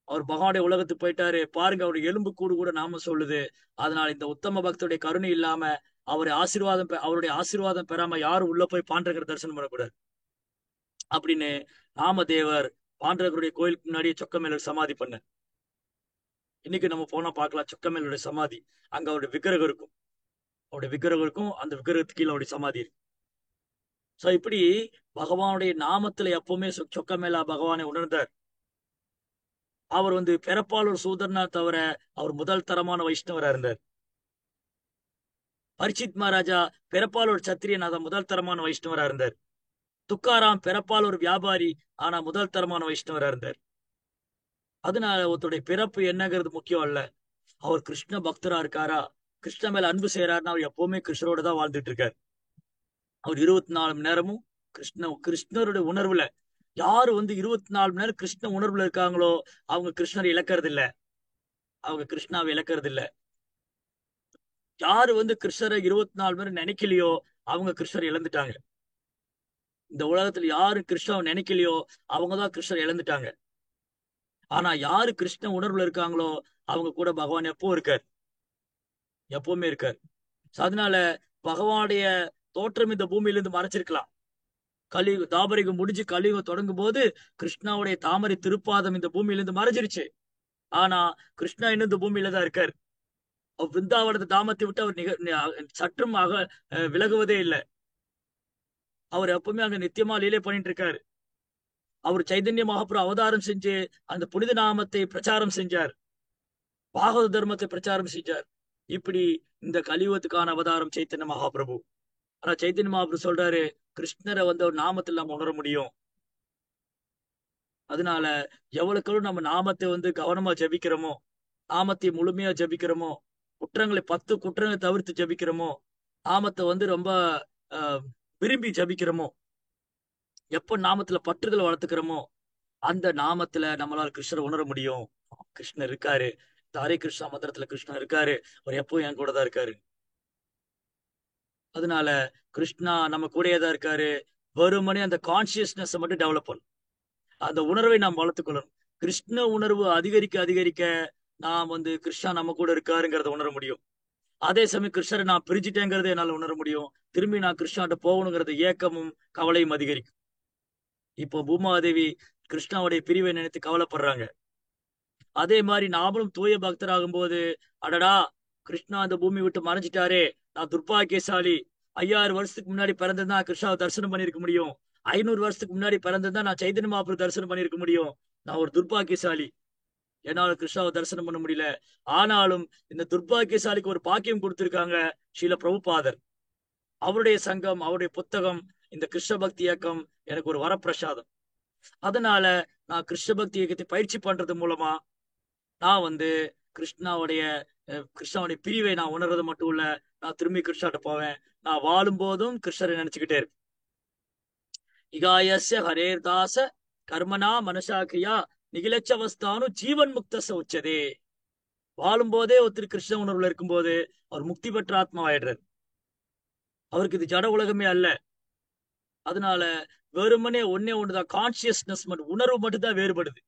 அவர் பகவானுடைய உலகத்துக்கு போயிட்டாரு பாருங்க, அவருடைய எலும்பு கூடு கூட நாம சொல்லுது. அதனால இந்த உத்தம பக்தருடைய கருணை இல்லாம அவருடைய ஆசீர்வாதம் பெறாம யாரும் உள்ள போய் பாண்டுரங்கர் தரிசனம் பண்ணக்கூடாது அப்படின்னு நாமதேவர் பாண்டுரங்கருடைய கோயிலுக்கு முன்னாடியே சொக்க மேலர் சமாதி பண்ண. இன்னைக்கு நம்ம போனா பார்க்கலாம் சொக்க மேலருடைய சமாதி. அங்க அவருடைய விக்கிரகம் இருக்கும், அவருடைய விக்கிரகம் இருக்கும், அந்த விக்கிரகத்துக்கு கீழே அவருடைய சமாதி இருக்கு. சோ இப்படி பகவானுடைய நாமத்துல எப்பவுமே சொக்க மேலா பகவானை உணர்ந்தார். அவர் வந்து பிறப்பால் ஒரு சூதரனா தவிர அவர் முதல் தரமான வைஷ்ணவரா இருந்தார். பரிச்சித் மகாராஜா பிறப்பால் ஒரு சத்திரியன், அதான் முதல் தரமான வைஷ்ணவரா இருந்தார். துக்காராம் பிறப்பால் ஒரு வியாபாரி, ஆனா முதல் தரமான வைஷ்ணவரா இருந்தார். அதனால ஒருத்தருடைய பிறப்பு என்னங்கிறது முக்கியம் அல்ல, அவர் கிருஷ்ண பக்தரா இருக்காரா, கிருஷ்ண மேல அன்பு செய்யறாருன்னா அவர் எப்பவுமே கிருஷ்ணரோட தான் வாழ்ந்துட்டு இருக்காரு. அவர் 24 மணி நேரமும் கிருஷ்ணருடைய உணர்வுல, யாரு வந்து 24 மணி நேரம் கிருஷ்ண உணர்வுல இருக்காங்களோ அவங்க கிருஷ்ணரை இழக்கிறது இல்ல, அவங்க கிருஷ்ணாவை இழக்கிறது இல்ல. யாரு வந்து கிருஷ்ணரை 24 மணி நேரம் நினைக்கலையோ அவங்க கிருஷ்ணரை இழந்துட்டாங்க. இந்த உலகத்துல யாரு கிருஷ்ணாவை நினைக்கலையோ அவங்கதான் கிருஷ்ணரை இழந்துட்டாங்க. ஆனா யாரு கிருஷ்ண உணர்வுல இருக்காங்களோ அவங்க கூட பகவான் எப்பவும் இருக்கார், எப்பவுமே இருக்கார். அதனால பகவானுடைய தோற்றம் இந்த பூமியிலிருந்து மறைச்சிருக்கலாம். தாபரிகம் முடிஞ்சு கலியுகம் தொடங்கும் போது கிருஷ்ணாவுடைய தாமரை திருப்பாதம் இந்த பூமியிலிருந்து மறைஞ்சிருச்சு. ஆனா கிருஷ்ணா இன்னும் இந்த பூமியில தான் இருக்காரு. அவர் பிருந்தாவனத்தை தாமத்தை விட்டு அவர் சற்றும் விலகுவதே இல்லை. அவர் எப்பவுமே அங்க நித்தியமா லீலை பண்ணிட்டு இருக்காரு. அவர் சைதன்ய மகாபிரபு அவதாரம் செஞ்சு அந்த புனித நாமத்தை பிரச்சாரம் செஞ்சார், பாகவத தர்மத்தை பிரச்சாரம் செஞ்சார். இப்படி இந்த கலியுகத்துக்கான அவதாரம் சைத்தன்ய மகாபிரபு. ஆனா சைத்தன்ய மகாபிரபு சொல்றாரு, கிருஷ்ணரை வந்து ஒரு நாமத்தில் நம்ம உணர முடியும். அதனால எவ்வளவுக்கு நம்ம நாமத்தை வந்து கவனமா ஜபிக்கிறோமோ, நாமத்தை முழுமையா ஜபிக்கிறோமோ, 10 குற்றங்களை தவிர்த்து ஜபிக்கிறோமோ, நாமத்தை வந்து ரொம்ப விரும்பி ஜபிக்கிறோமோ, எப்ப நாமத்துல பற்றுதல் வளர்த்துக்கிறோமோ அந்த நாமத்துல நம்மளால கிருஷ்ணரை உணர முடியும். கிருஷ்ணர் இருக்காரு, இந்த ஹரே கிருஷ்ணா மந்திரத்துல கிருஷ்ணர் இருக்காரு, அவர் எப்பவும் என் கூட தான் இருக்காரு. அதனால கிருஷ்ணா நம்ம கூடயே தான் இருக்காரு. வெறுமனே அந்த கான்சியஸ்னஸ் மட்டும் டெவலப் பண்ணும், அந்த உணர்வை நாம் வளர்த்துக்கொள்ளணும். கிருஷ்ண உணர்வு அதிகரிக்க அதிகரிக்க நாம் வந்து கிருஷ்ணா நம்ம கூட இருக்காருங்கிறத உணர முடியும். அதே சமயம் கிருஷ்ணரை நான் பிரிஞ்சுட்டேங்கிறத என்னால உணர முடியும். திரும்பி நான் கிருஷ்ணாட்ட போகணுங்கிறது ஏக்கமும் கவலையும் அதிகரிக்கும். இப்போ பூமாதேவி கிருஷ்ணாவுடைய பிரிவை நினைத்து கவலைப்படுறாங்க. அதே மாதிரி நாமளும் தூய பக்தராகும் போது, அடடா கிருஷ்ணா அந்த பூமி விட்டு மறைஞ்சிட்டாரே, நான் துர்பாகியசாலி. 5000 வருஷத்துக்கு முன்னாடி பிறந்திருந்தா கிருஷ்ணாவை தரிசனம் பண்ணிருக்க முடியும். 500 வருஷத்துக்கு முன்னாடி பிறந்திருந்தா நான் சைதன்ய மகாபிரபு தரிசனம் பண்ணிருக்க முடியும். நான் ஒரு துர்பாகியசாலி, என்னால கிருஷ்ணாவை தரிசனம் பண்ண முடியல. ஆனாலும் இந்த துர்பாகியசாலிக்கு ஒரு பாக்கியம் கொடுத்திருக்காங்க ஸ்ரீல பிரபுபாதர். அவருடைய சங்கம், அவருடைய புத்தகம், இந்த கிருஷ்ண பக்தி இயக்கம் எனக்கு ஒரு வரப்பிரசாதம். அதனால நான் கிருஷ்ண பக்தி இயக்கத்தை பயிற்சி பண்றது மூலமா நான் வந்து கிருஷ்ணாவுடைய பிரிவை நான் உணர்றது மட்டும் இல்ல, நான் திரும்பி கிருஷ்ணாட்ட போவேன். நான் வாழும் போதும் கிருஷ்ணரை நினைச்சுக்கிட்டே இருப்பேன். இகாயஸ்ய ஹரேர் தாச கர்மனா மனசா கிரியா நிகிலச்சவஸ்தானு ஜீவன் முக்த உச்சதே. வாழும் போதே ஒருத்தர் கிருஷ்ண உணர்வுல இருக்கும்போது அவர் முக்தி பெற்ற ஆத்மா ஆயிடுறாரு. அவருக்கு இது ஜட உலகமே அல்ல. அதனால வெறுமனே ஒண்ணுதான், கான்சியஸ்னஸ் மட்டும், உணர்வு மட்டும்தான் வேறுபடுது.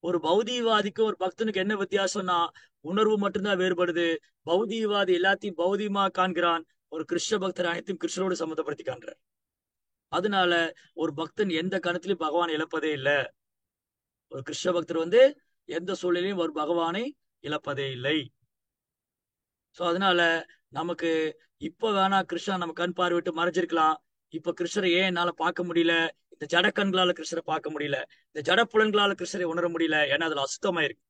ஒரு பௌதிகவாதிக்கும் ஒரு பக்தனுக்கு என்ன வித்தியாசம்னா உணர்வு மட்டும்தான் வேறுபடுது. பௌதிகவாதி எல்லாத்தையும் பௌதிகமா காண்கிறான், ஒரு கிருஷ்ண பக்தர் அனைத்தையும் கிருஷ்ணரோடு சம்மந்தப்படுத்தி காண்கிறார். அதனால ஒரு பக்தன் எந்த கணத்திலையும் பகவான் இழப்பதே இல்லை. ஒரு கிருஷ்ண பக்தர் வந்து எந்த சூழ்நிலையும் ஒரு பகவானை இழப்பதே இல்லை. சோ அதனால நமக்கு இப்ப வேணா கிருஷ்ணா நம்ம கண் பார்வையிட்டு மறைஞ்சிருக்கலாம். இப்ப கிருஷ்ணரை ஏன் என்னால பார்க்க முடியல, இந்த ஜட கண்களால கிருஷ்ணரை பார்க்க முடியல, இந்த ஜட புலன்களால கிருஷ்ணரை உணர முடியல, ஏன்னா அதுல அசுத்தமா இருக்கு.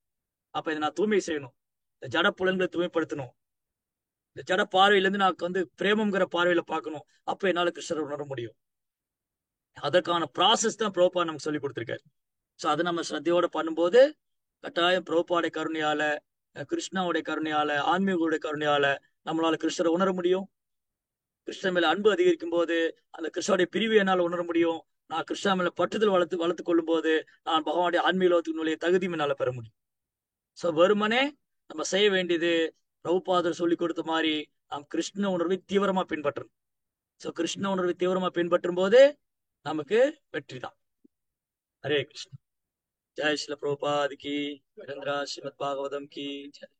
அப்ப இதை நான் தூய்மை செய்யணும், இந்த ஜட புலன்களை தூய்மைப்படுத்தணும். இந்த ஜட பார்வையிலிருந்து நான் வந்து பிரேமங்கிற பார்வையில பார்க்கணும். அப்ப என்னால கிருஷ்ணரை உணர முடியும். அதற்கான ப்ராசஸ் தான் பிரபுபாத் நமக்கு சொல்லி கொடுத்திருக்காரு. சோ அதை நம்ம ஸ்ரத்தையோட பண்ணும்போது கட்டாயம் பிரபுபாடைய கருணையால, கிருஷ்ணாவுடைய கருணையால, ஆன்மீகோடைய கருணையால நம்மளால கிருஷ்ணரை உணர முடியும். கிருஷ்ணன் மேல அன்பு அதிகரிக்கும் போது அந்த கிருஷ்ணனுடைய பிரிவு என்னால் உணர முடியும். நான் கிருஷ்ணா மேல பற்றுதல் வளர்த்து கொள்ளும் போது நான் பகவானுடைய ஆன்மீகத்துக்குள்ளே தகுதியும் என்னால பெற முடியும். சோ வெறுமனே நம்ம செய்ய வேண்டியது பிரபுபாதர் சொல்லி கொடுத்த மாதிரி நாம் கிருஷ்ண உணர்வை தீவிரமா பின்பற்றணும். சோ கிருஷ்ண உணர்வை தீவிரமா பின்பற்றும் போது நமக்கு வெற்றி தான். ஹரே கிருஷ்ணா. ஜெய் ஸ்ரீல பிரபுபாத் கி, ஸ்ரீமத் பாகவதம் கி ஜெய்.